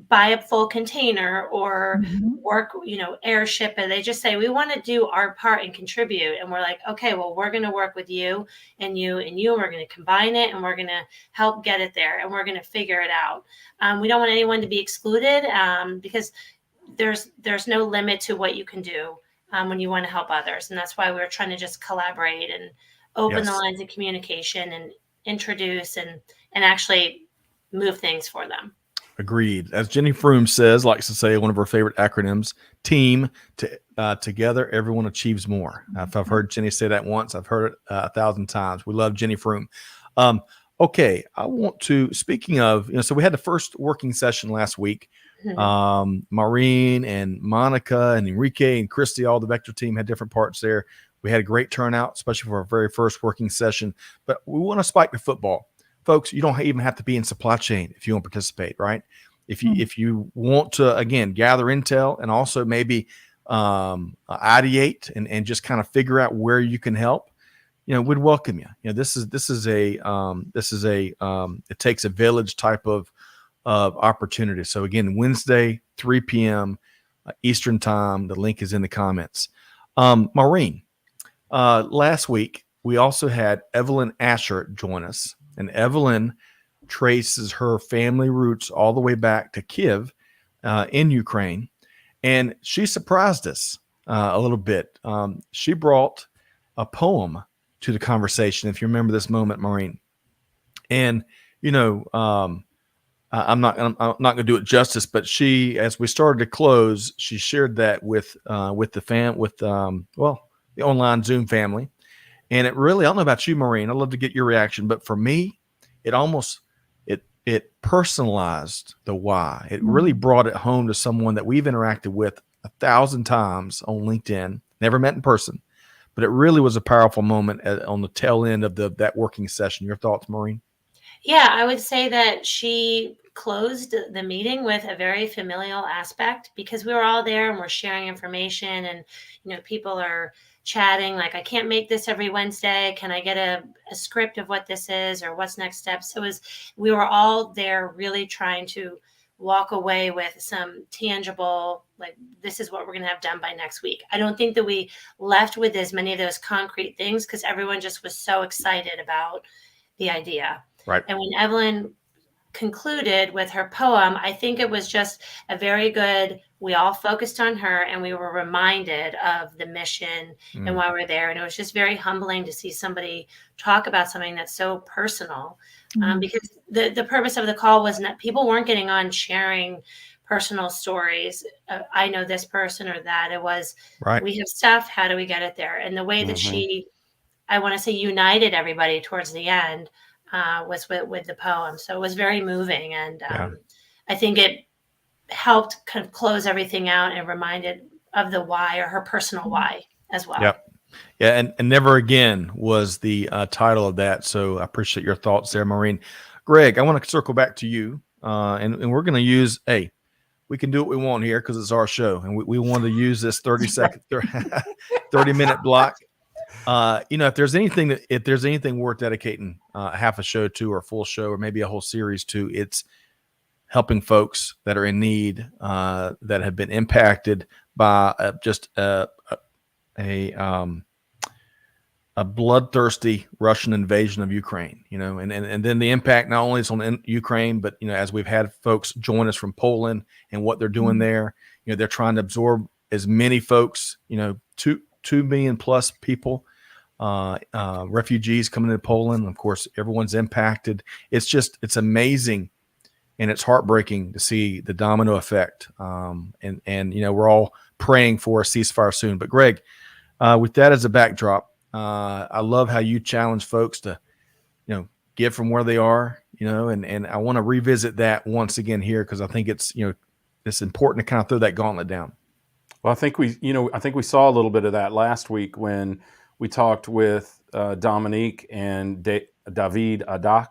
buy a full container or work, airship it. They just say, we want to do our part and contribute. And we're like, okay, well, we're going to work with you and you and you, and we're going to combine it and we're going to help get it there and we're going to figure it out. We don't want anyone to be excluded because there's no limit to what you can do when you want to help others. And that's why we're trying to just collaborate and open the lines of communication and introduce and actually move things for them. Agreed. As Jenny Froome likes to say, one of her favorite acronyms, team, together, everyone achieves more. If I've heard Jenny say that once, I've heard it 1,000 times. We love Jenny Froome. Okay. I want to, speaking of, so we had the first working session last week. Maureen and Monica and Enrique and Christy, all the Vector team had different parts there. We had a great turnout, especially for our very first working session, but we want to spike the football. Folks, you don't even have to be in supply chain if you want to participate, right? If you want to, again, gather intel and also maybe ideate and just kind of figure out where you can help, we'd welcome you. This is a it takes a village type of opportunity. So again, Wednesday, 3 p.m. Eastern time. The link is in the comments. Maureen, last week we also had Evelyn Asher join us. And Evelyn traces her family roots all the way back to Kiev in Ukraine. And she surprised us a little bit. She brought a poem to the conversation, if you remember this moment, Maureen. And, I'm not going to do it justice, but she, as we started to close, she shared that with the online Zoom family. And it really, I don't know about you, Maureen, I'd love to get your reaction, but for me, it personalized the why. It really brought it home to someone that we've interacted with 1,000 times on LinkedIn, never met in person, but it really was a powerful moment on the tail end of that working session. Your thoughts, Maureen? Yeah, I would say that she closed the meeting with a very familial aspect because we were all there and we're sharing information and, people are chatting like, I can't make this every Wednesday. Can I get a script of what this is or what's next steps? So we were all there really trying to walk away with some tangible, like, this is what we're going to have done by next week. I don't think that we left with as many of those concrete things because everyone just was so excited about the idea. Right. And when Evelyn concluded with her poem, I think it was just a very good, we all focused on her and we were reminded of the mission and why we're there. And it was just very humbling to see somebody talk about something that's so personal because the purpose of the call was not, people weren't getting on sharing personal stories. I know this person or that. It was, we have stuff. How do we get it there? And the way that she, I want to say, united everybody towards the end was with the poem. So it was very moving. And I think it helped kind of close everything out and reminded of the why, or her personal why as well. Yep. Yeah. And Never Again was the title of that. So I appreciate your thoughts there, Maureen. Greg, I want to circle back to you. And we're going to use, we can do what we want here because it's our show. And we want to use this 30-minute block. If there's anything worth dedicating half a show to, or a full show, or maybe a whole series to, it's helping folks that are in need, that have been impacted by just a bloodthirsty Russian invasion of Ukraine. And then the impact not only is on Ukraine, but as we've had folks join us from Poland and what they're doing there. They're trying to absorb as many folks. 2 million plus people, refugees coming into Poland. Of course, everyone's impacted. It's amazing. And it's heartbreaking to see the domino effect. And we're all praying for a ceasefire soon. But Greg, with that as a backdrop, I love how you challenge folks to, give from where they are, and I want to revisit that once again here, because I think it's important to kind of throw that gauntlet down. Well, I think we saw a little bit of that last week when we talked with Dominique and David Adak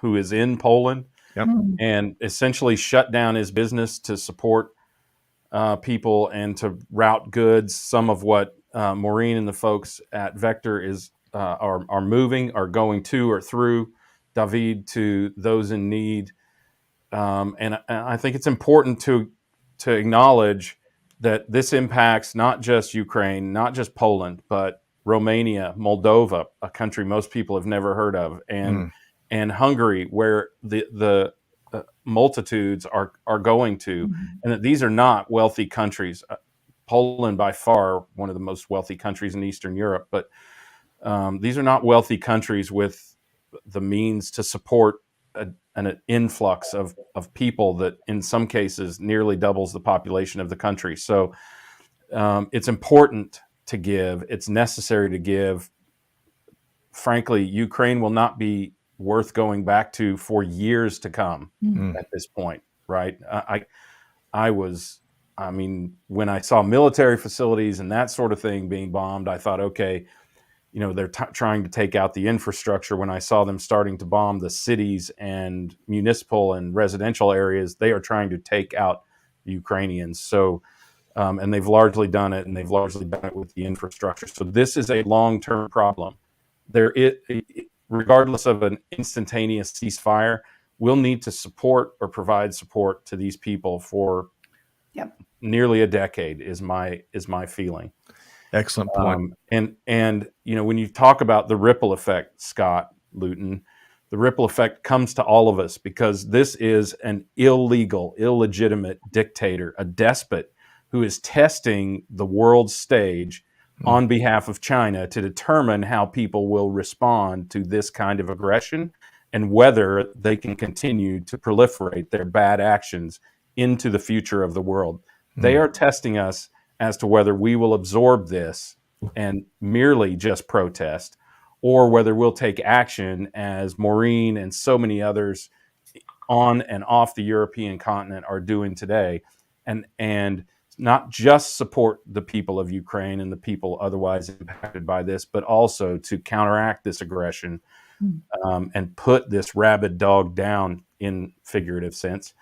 who is in Poland. Yep. and essentially shut down his business to support people and to route goods. Some of what Maureen and the folks at Vector are moving, are going to or through David to those in need. And I think it's important to acknowledge that this impacts not just Ukraine, not just Poland, but Romania, Moldova, a country most people have never heard of, and Hungary, where the multitudes are going to, and that these are not wealthy countries. Poland, by far, one of the most wealthy countries in Eastern Europe, but these are not wealthy countries with the means to support an influx of people that in some cases nearly doubles the population of the country. So it's important to give. It's necessary to give. Frankly, Ukraine will not be worth going back to for years to come at this point, right? I mean, when I saw military facilities and that sort of thing being bombed, I thought, okay, they're trying to take out the infrastructure. When I saw them starting to bomb the cities and municipal and residential areas, they are trying to take out the Ukrainians. So, and they've largely done it, and they've largely done it with the infrastructure. So this is a long-term problem. Regardless of an instantaneous ceasefire, we'll need to support or provide support to these people for nearly a decade. Is my feeling. Excellent point. And when you talk about the ripple effect, Scott Luton, the ripple effect comes to all of us because this is an illegal, illegitimate dictator, a despot who is testing the world stage on behalf of China to determine how people will respond to this kind of aggression and whether they can continue to proliferate their bad actions into the future of the world. They are testing us as to whether we will absorb this and merely just protest, or whether we'll take action as Maureen and so many others on and off the European continent are doing today, and not just support the people of Ukraine and the people otherwise impacted by this, but also to counteract this aggression and put this rabid dog down in figurative sense,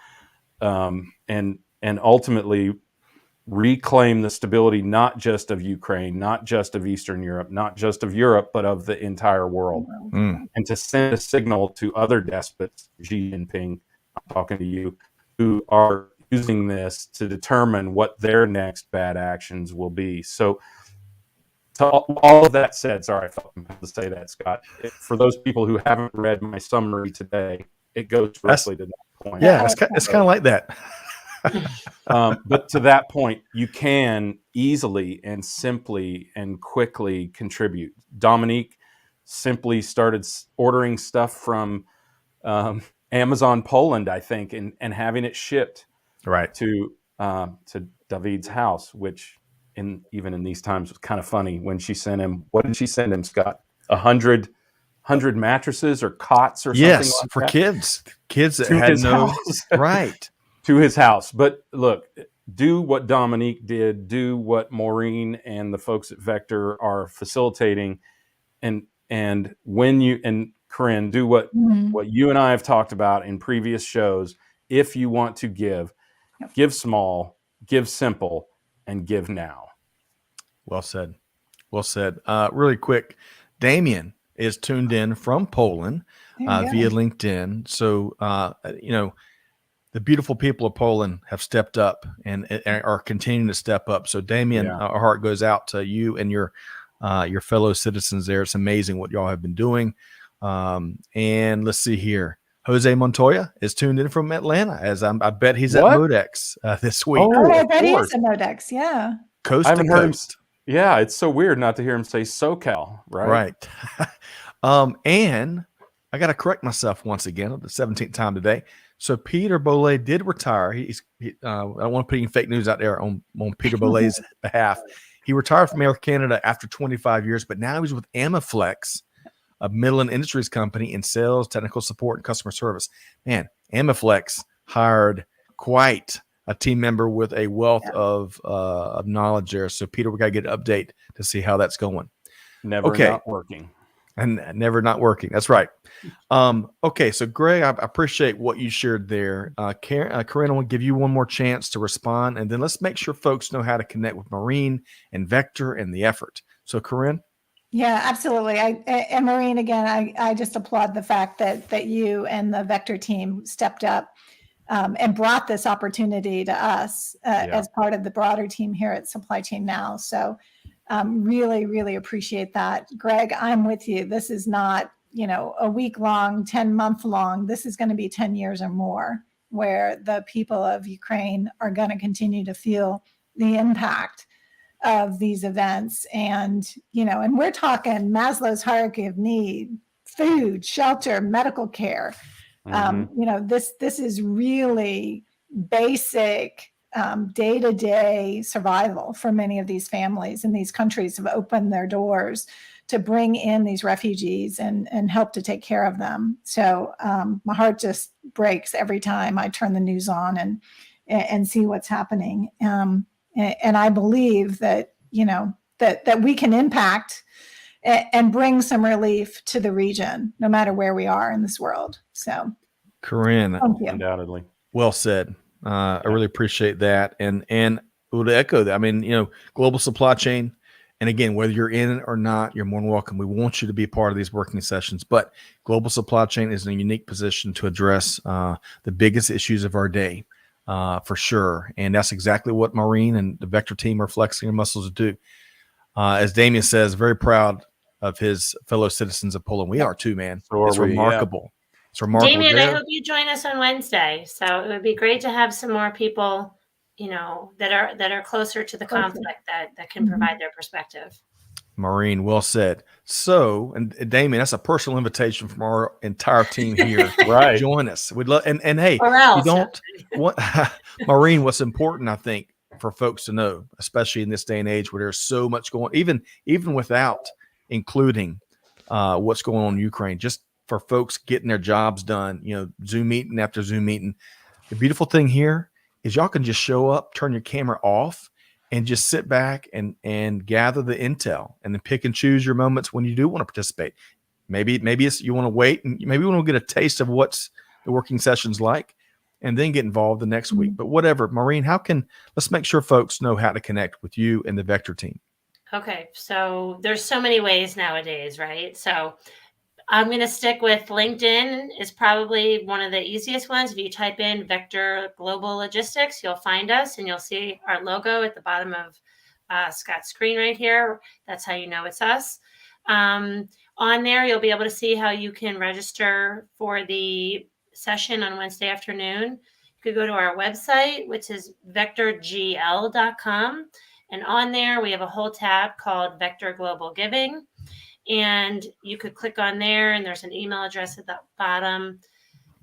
and ultimately reclaim the stability not just of Ukraine, not just of Eastern Europe, not just of Europe, but of the entire world. And to send a signal to other despots, Xi Jinping, I'm talking to you, who are using this to determine what their next bad actions will be. So to all of that said, sorry, I felt compelled to say that, Scott. For those people who haven't read my summary today, it goes directly to that point. Yeah, it's kind of like that. But to that point, you can easily and simply and quickly contribute. Dominique simply started ordering stuff from Amazon Poland, I think, and having it shipped to David's house, which even in these times was kind of funny when she sent him. What did she send him, Scott? 100 mattresses or cots or something like for that? kids that To had his no house. right. To his house. But look, do what Dominique did, do what Maureen and the folks at Vector are facilitating, and when you and Karin do what you and I have talked about in previous shows. If you want to give small, give simple, and give now. Well said. Really quick, Damien is tuned in from Poland via LinkedIn. So the beautiful people of Poland have stepped up and are continuing to step up. So, Damien, our heart goes out to you and your fellow citizens there. It's amazing what y'all have been doing. And let's see here. Jose Montoya is tuned in from Atlanta, as I bet he's at Modex this week. Oh, I bet he is at Modex. Yeah. Coast to coast. Yeah, it's so weird not to hear him say SoCal, right? Right. And I got to correct myself once again, the 17th time today. So Peter Bollet did retire. I don't want to put any fake news out there on Peter Bollet's behalf. He retired from Air Canada after 25 years, but now he's with Amaflex, a Midland Industries company in sales, technical support, and customer service. Man, Amaflex hired quite a team member with a wealth of knowledge there. So, Peter, we got to get an update to see how that's going. Never not working. And never not working. That's right. Okay, so Greg, I appreciate what you shared there. Karin, I want to give you one more chance to respond, and then let's make sure folks know how to connect with Maureen and Vector and the effort. So, Karin? Yeah, absolutely. And Maureen, again, I just applaud the fact that you and the Vector team stepped up and brought this opportunity to us as part of the broader team here at Supply Chain Now. So really, really appreciate that. Greg, I'm with you. This is not, a week long, 10-month long. This is going to be 10 years or more, where the people of Ukraine are going to continue to feel the impact of these events. And we're talking Maslow's hierarchy of need, food, shelter, medical care. This is really basic day-to-day survival for many of these families, and these countries have opened their doors to bring in these refugees and help to take care of them. So my heart just breaks every time I turn the news on and see what's happening. And I believe that, that we can impact and bring some relief to the region, no matter where we are in this world. So, Karin, thank you. Undoubtedly. Well said. I really appreciate that. And would echo that. I mean, global supply chain. And again, whether you're in it or not, you're more than welcome. We want you to be a part of these working sessions. But global supply chain is in a unique position to address the biggest issues of our day, for sure. And that's exactly what Maureen and the Vector team are flexing their muscles to do. As Damien says, very proud of his fellow citizens of Poland. We are too, man. It's remarkable. It's remarkable. Damien, I hope you join us on Wednesday. So it would be great to have some more people, that are closer to the conflict that can provide their perspective. Maureen, well said. So, and Damien, that's a personal invitation from our entire team here. Right. Join us. We'd love, and hey, Or else. you don't what Maureen, what's important, I think, for folks to know, especially in this day and age where there's so much going, even without including what's going on in Ukraine, just for folks getting their jobs done, Zoom meeting after Zoom meeting. The beautiful thing here is y'all can just show up, turn your camera off, and just sit back and gather the intel, and then pick and choose your moments when you do want to participate. Maybe it's you want to wait, and maybe you want to get a taste of what's the working sessions like, and then get involved the next week. But whatever, Maureen, let's make sure folks know how to connect with you and the Vector team. Okay, so there's so many ways nowadays, right? So I'm going to stick with LinkedIn is probably one of the easiest ones. If you type in Vector Global Logistics, you'll find us, and you'll see our logo at the bottom of Scott's screen right here. That's how you know it's us. On there, you'll be able to see how you can register for the session on Wednesday afternoon. You could go to our website, which is vectorgl.com. And on there, we have a whole tab called Vector Global Giving. And you could click on there, and there's an email address at the bottom.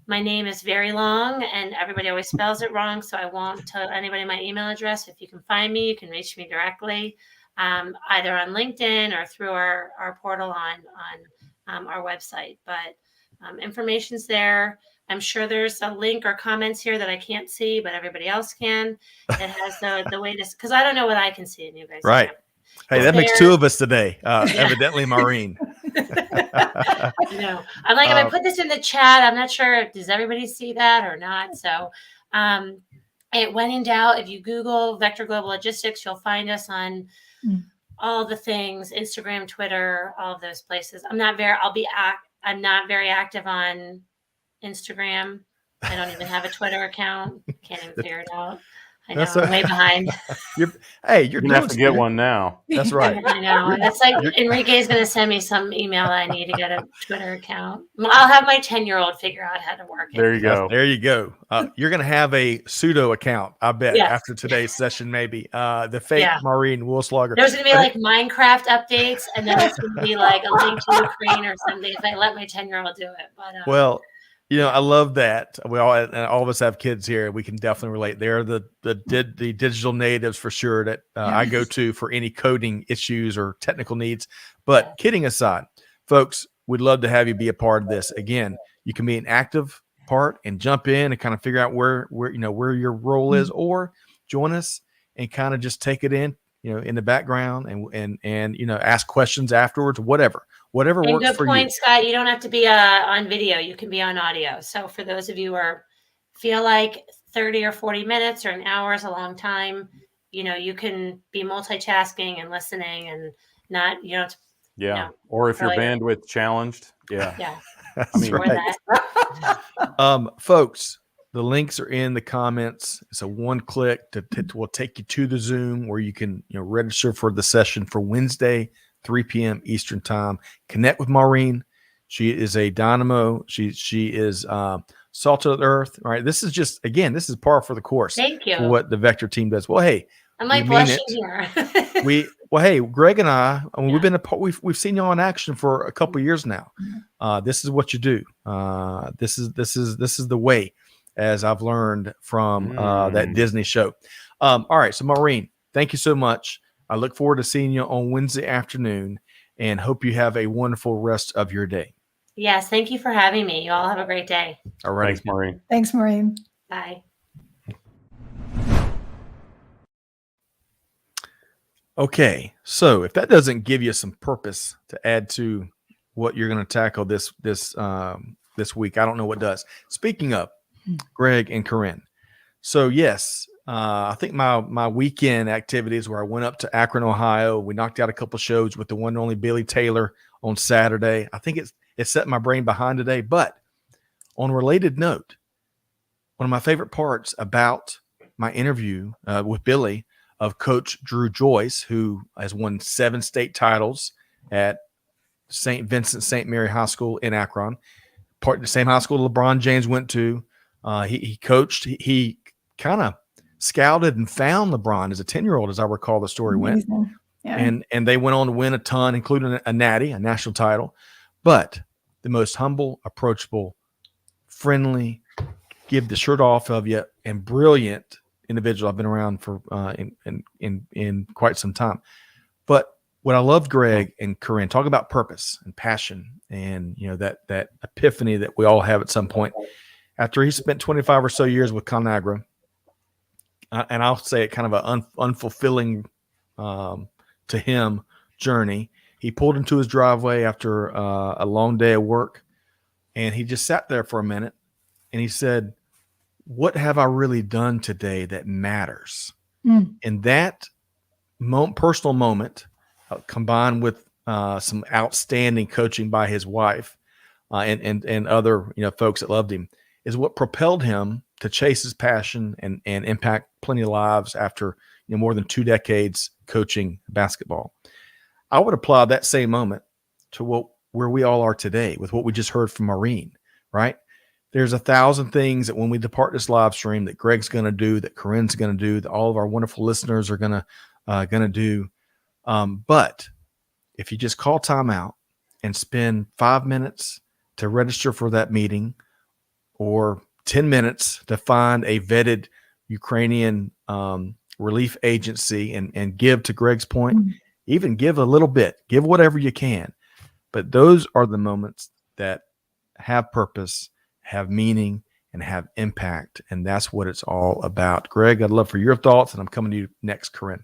My name is very long, and everybody always spells it wrong, so I won't tell anybody my email address. If you can find me, you can reach me directly, either on LinkedIn or through our portal on our website. But information's there. I'm sure there's a link or comments here that I can't see, but everybody else can. It has the way to, because I don't know what I can see and you guys right. can. Hey, that makes two of us today. Evidently, Maureen. I know. I'm like, if I put this in the chat, I'm not sure. Does everybody see that or not? So when in doubt, if you Google Vector Global Logistics, you'll find us on all the things, Instagram, Twitter, all of those places. I'm not very active on Instagram. I don't even have a Twitter account. Can't even figure it out. I know, I'm way behind. You're gonna have to get one now. That's right. I know. That's like Enrique is going to send me some email that I need to get a Twitter account. I'll have my 10-year-old figure out how to work it. There you go. There you go. You're going to have a pseudo account, I bet, after today's session, maybe. The fake Maureen Woolslager. There's going to be like Minecraft updates, and then it's going to be like a link to Ukraine or something if I let my 10-year-old do it. But well, I love that. All of us have kids here. We can definitely relate. They're the digital natives for sure that I go to for any coding issues or technical needs. But kidding aside, folks, we'd love to have you be a part of this. Again, you can be an active part and jump in and kind of figure out where your role is, or join us and kind of just take it in the background and ask questions afterwards, whatever whatever And works good for point, you. Scott. You don't have to be on video. You can be on audio. So for those of you who feel like 30 or 40 minutes or an hour is a long time, you can be multitasking and listening and not, Yeah. Or if your really, bandwidth challenged. Yeah. yeah, That's I mean, or right. that. Folks, the links are in the comments. It's a one click will take you to the Zoom where you can register for the session for Wednesday, 3 p.m. Eastern time. Connect with Maureen. She is a dynamo. She is salt of the earth. Right. This is just, again, this is par for the course Thank you. for what the Vector team does. Well, hey, I'm we like mean blushing it. here. Hey, Greg and I mean, Yeah. we've seen y'all in action for a couple of years now. This is what you do. This is the way, as I've learned from that Disney show. All right, so Maureen, thank you so much. I look forward to seeing you on Wednesday afternoon, and hope you have a wonderful rest of your day. Yes, thank you for having me. You all have a great day. All right, thanks, Maureen. Thanks, Maureen. Bye. Okay, so if that doesn't give you some purpose to add to what you're going to tackle this week, I don't know what does. Speaking of Greg and Karin, so yes, I think my weekend activities where I went up to Akron, Ohio, we knocked out a couple shows with the one and only Billy Taylor on Saturday. I think it set my brain behind today. But on a related note, one of my favorite parts about my interview with Billy of Coach Drew Joyce, who has won 7 state titles at St. Vincent St. Mary High School in Akron, part of the same high school LeBron James went to. He coached. He kind of scouted and found LeBron as a 10-year-old, as I recall the story went. Yeah. And they went on to win a ton, including a natty, a national title. But the most humble, approachable, friendly, give the shirt off of you, and brilliant individual I've been around for in quite some time. But what I love, Greg and Karin, talk about purpose and passion, and that epiphany that we all have at some point. After he spent 25 or so years with ConAgra, and I'll say it kind of an unfulfilling to him journey, he pulled into his driveway after a long day of work, and he just sat there for a minute, and he said, "What have I really done today that matters?" And that personal moment, combined with some outstanding coaching by his wife and other folks that loved him, is what propelled him to chase his passion and impact plenty of lives after more than 2 decades coaching basketball. I would apply that same moment to where we all are today with what we just heard from Maureen, right? There's 1,000 things that when we depart this live stream that Greg's going to do, that Karin's going to do, that all of our wonderful listeners are going to do. But if you just call time out and spend 5 minutes to register for that meeting, or 10 minutes to find a vetted Ukrainian relief agency and give, to Greg's point, even give a little bit, give whatever you can. But those are the moments that have purpose, have meaning, and have impact. And that's what it's all about. Greg, I'd love for your thoughts, and I'm coming to you next, Karin.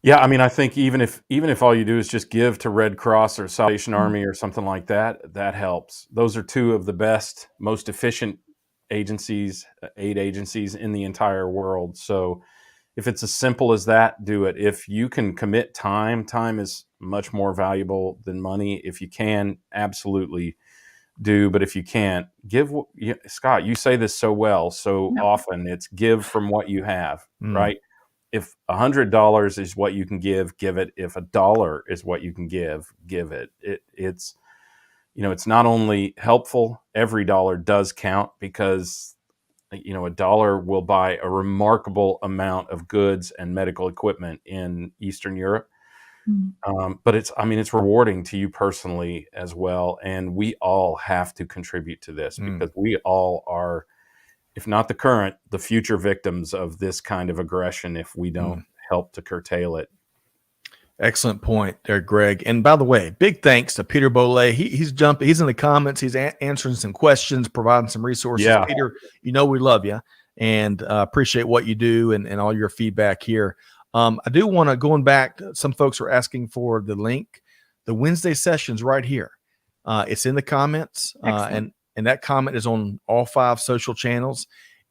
Yeah, I mean, I think even if all you do is just give to Red Cross or Salvation Army or something like that, that helps. Those are 2 of the best, most efficient aid agencies in the entire world. So if it's as simple as that, do it. If you can commit time is much more valuable than money. If you can, absolutely do. But if you can't, give. Scott, you say this so well, so often. It's give from what you have, right? If $100 is what you can give it. If $1 is what you can give it. It's not only helpful, every dollar does count, because $1 will buy a remarkable amount of goods and medical equipment in Eastern Europe. But it's rewarding to you personally as well. And we all have to contribute to this, because we all are, if not the future victims of this kind of aggression if we don't help to curtail it. Excellent point there, Greg. And by the way, big thanks to Peter Boley. He's in the comments. He's answering some questions, providing some resources. Yeah. Peter, we love you and appreciate what you do and all your feedback here. I do want to, going back, some folks are asking for the link the Wednesday sessions right here. It's in the comments, and that comment is on all 5 social channels.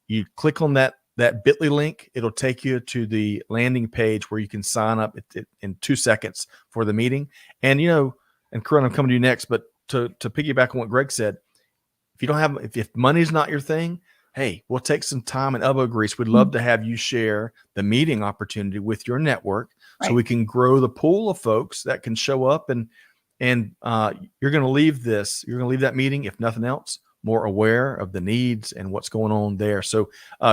You click on that bit.ly link, it'll take you to the landing page where you can sign up in 2 seconds for the meeting. And and Karin, I'm coming to you next, but to piggyback on what Greg said, if you don't have, if money's not your thing, hey, we'll take some time and elbow grease. We'd love to have you share the meeting opportunity with your network, so we can grow the pool of folks that can show up, and you're going to leave that meeting, if nothing else, more aware of the needs and what's going on there. So,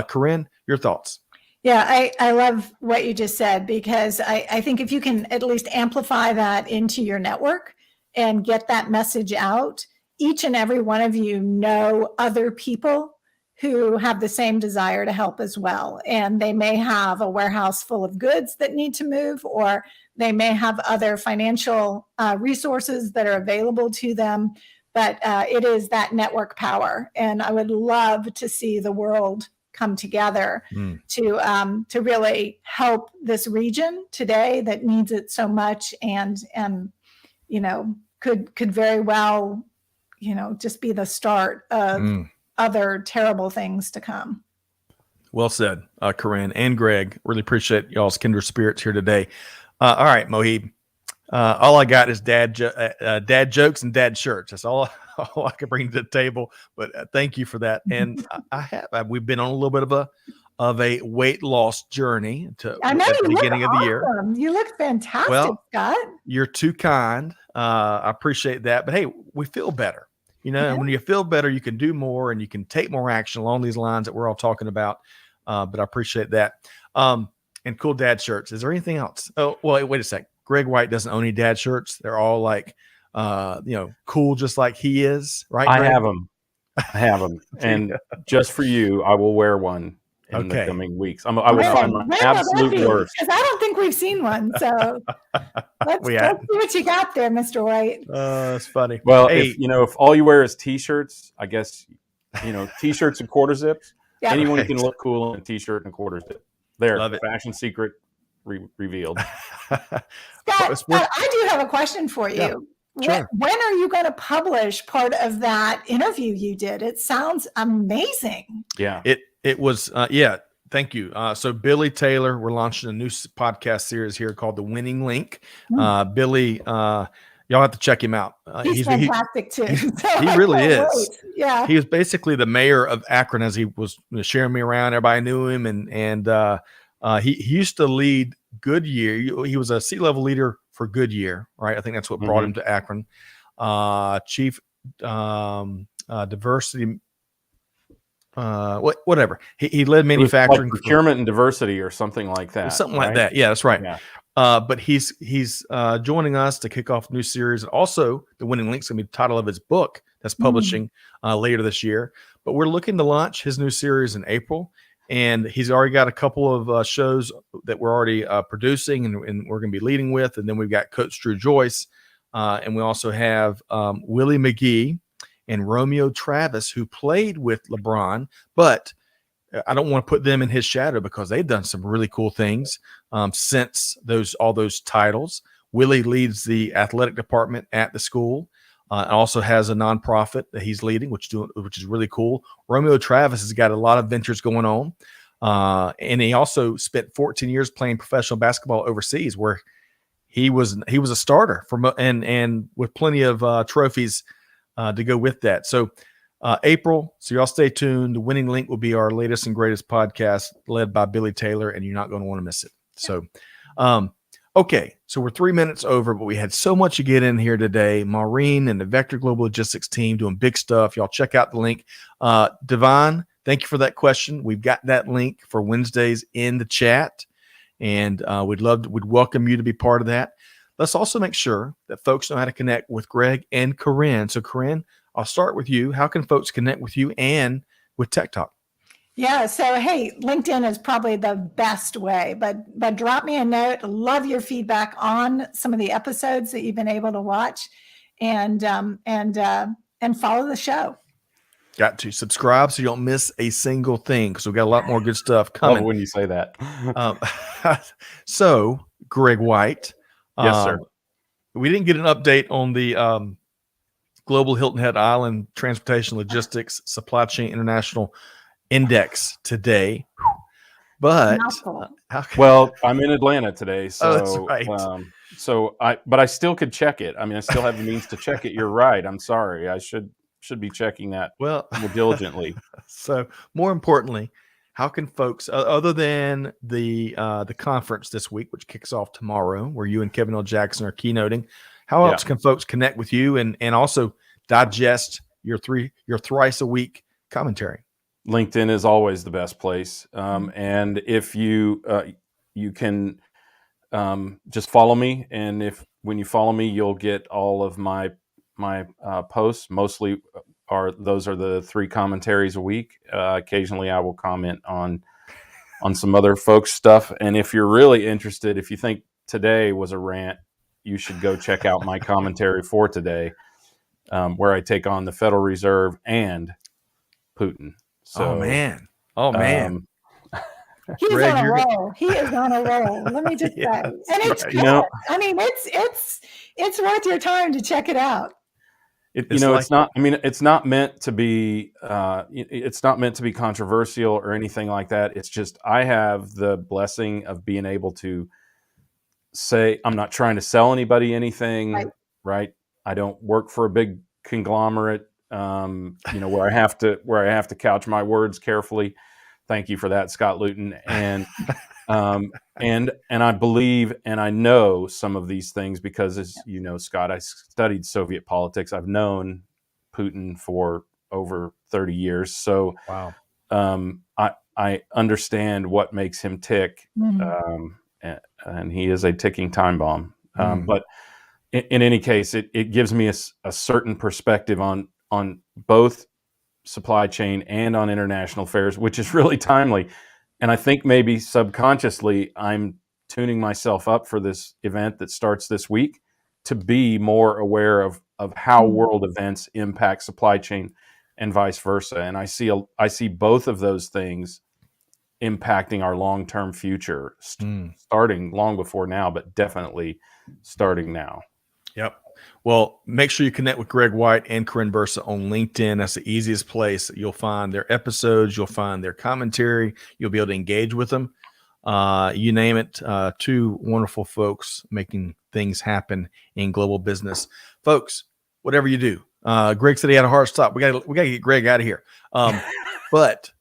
Karin, your thoughts? Yeah, I love what you just said, because I think if you can at least amplify that into your network and get that message out, each and every one of you know other people who have the same desire to help as well. And they may have a warehouse full of goods that need to move, or they may have other financial resources that are available to them. But it is that network power. And I would love to see the world come together to really help this region today that needs it so much, and could very well just be the start of other terrible things to come. Well said, Karin and Greg. Really appreciate y'all's kindred spirits here today. All right, Mohib. All I got is dad jokes and dad shirts. That's all I can bring to the table. But thank you for that. And we've been on a little bit of a weight loss journey at the beginning of the year. You look fantastic, Scott. You're too kind. I appreciate that. But hey, we feel better. And when you feel better, you can do more and you can take more action along these lines that we're all talking about. But I appreciate that. And cool dad shirts. Is there anything else? Oh, well, wait a sec. Greg White doesn't own any dad shirts. They're all like, cool, just like he is, right? I Greg? have them. And just for you, I will wear one in the coming weeks. I will find my absolute worst. Because I don't think we've seen one. So let's see what you got there, Mr. White. That's funny. Well, hey, if all you wear is T-shirts, I guess, T-shirts and quarter zips, anyone can look cool in a T-shirt and a quarter zip. There, fashion secret revealed. Scott, I do have a question for you. Yeah, sure. When are you going to publish part of that interview you did? It sounds amazing. Yeah, it was. Thank you. So Billy Taylor, we're launching a new podcast series here called The Winning Link. Billy, y'all have to check him out. He's fantastic too. He really is. Wait. Yeah, he was basically the mayor of Akron as he was sharing me around. Everybody knew him, and he used to lead Goodyear. He was a C-level leader for Goodyear, right? I think that's what brought him to Akron. Chief diversity, whatever. He led manufacturing, like procurement and diversity, or something like that. Something like that. Yeah, that's right. Yeah. But he's joining us to kick off a new series, and also The Winning Link's gonna be the title of his book that's publishing later this year. But we're looking to launch his new series in April. And he's already got a couple of shows that we're already producing and we're going to be leading with. And then we've got Coach Drew Joyce. And we also have Willie McGee and Romeo Travis, who played with LeBron. But I don't want to put them in his shadow because they've done some really cool things since all those titles. Willie leads the athletic department at the school. And also has a nonprofit that he's leading, which is really cool. Romeo Travis has got a lot of ventures going on. And he also spent 14 years playing professional basketball overseas, where he was a starter and with plenty of trophies to go with that. So April, so y'all stay tuned. The Winning Link will be our latest and greatest podcast led by Billy Taylor, and you're not going to want to miss it. So okay, so we're 3 minutes over, but we had so much to get in here today. Maureen and the Vector Global Logistics team doing big stuff. Y'all check out the link. Devon, thank you for that question. We've got that link for Wednesdays in the chat, and we'd welcome you to be part of that. Let's also make sure that folks know how to connect with Greg and Karin. So Karin, I'll start with you. How can folks connect with you and with TekTok? Yeah. So, hey, LinkedIn is probably the best way, but drop me a note. Love your feedback on some of the episodes that you've been able to watch, and follow the show. Got to subscribe so you don't miss a single thing, because we've got a lot more good stuff coming. When you say that. So Greg White. Yes, sir. we didn't get an update on the Global Hilton Head Island Transportation Logistics Supply Chain International Index today. But Mouthful. Well, I'm in Atlanta today, so Oh, that's right. but I still could check it. I mean, I still have the means to check it. You're right. I'm sorry. I should be checking that Well, more diligently. so more importantly, how can folks, other than the conference this week, which kicks off tomorrow, where you and Kevin L. Jackson are keynoting, how else can folks connect with you and also digest your thrice a week commentary? LinkedIn is always the best place. And if you can just follow me, and when you follow me, you'll get all of my posts. Mostly those are the 3 commentaries a week. Occasionally, I will comment on some other folks' stuff. And if you're really interested, if you think today was a rant, you should go check out my commentary for today, where I take on the Federal Reserve and Putin. So, oh man. He's Greg, on a roll. He is on a roll. Let me just say, and it's right. good. I mean, it's worth your time to check it out. It's not. I mean, it's not meant to be. It's not meant to be controversial or anything like that. It's just I have the blessing of being able to say I'm not trying to sell anybody anything. Right? I don't work for a big conglomerate. Where I have to couch my words carefully. Thank you for that, Scott Luton. And and I believe and I know some of these things because, as you know, Scott, I studied Soviet politics. I've known Putin for over 30 years. So wow. I understand what makes him tick. And he is a ticking time bomb. But in any case, it gives me a certain perspective on both supply chain and on international affairs, which is really timely. And I think maybe subconsciously I'm tuning myself up for this event that starts this week to be more aware of how world events impact supply chain and vice versa. And I see both of those things impacting our long-term future, starting long before now, but definitely starting now. Yep. Well, make sure you connect with Greg White and Karin Bursa on LinkedIn. That's the easiest place. You'll find their episodes. You'll find their commentary. You'll be able to engage with them. You name it. 2 wonderful folks making things happen in global business. Folks, whatever you do. Greg said he had a hard stop. We got to get Greg out of here. But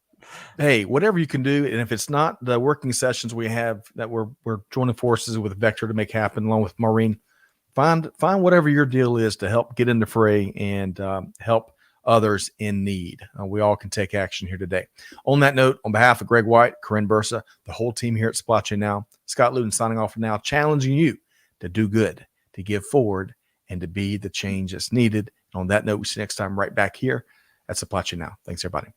hey, whatever you can do, and if it's not the working sessions we have that we're joining forces with Vector to make happen, along with Maureen, find whatever your deal is to help get in the fray and help others in need. We all can take action here today. On that note, on behalf of Greg White, Karin Bursa, the whole team here at Supply Chain Now, Scott Luton signing off for now, challenging you to do good, to give forward, and to be the change that's needed. And on that note, we see you next time right back here at Supply Chain Now. Thanks, everybody.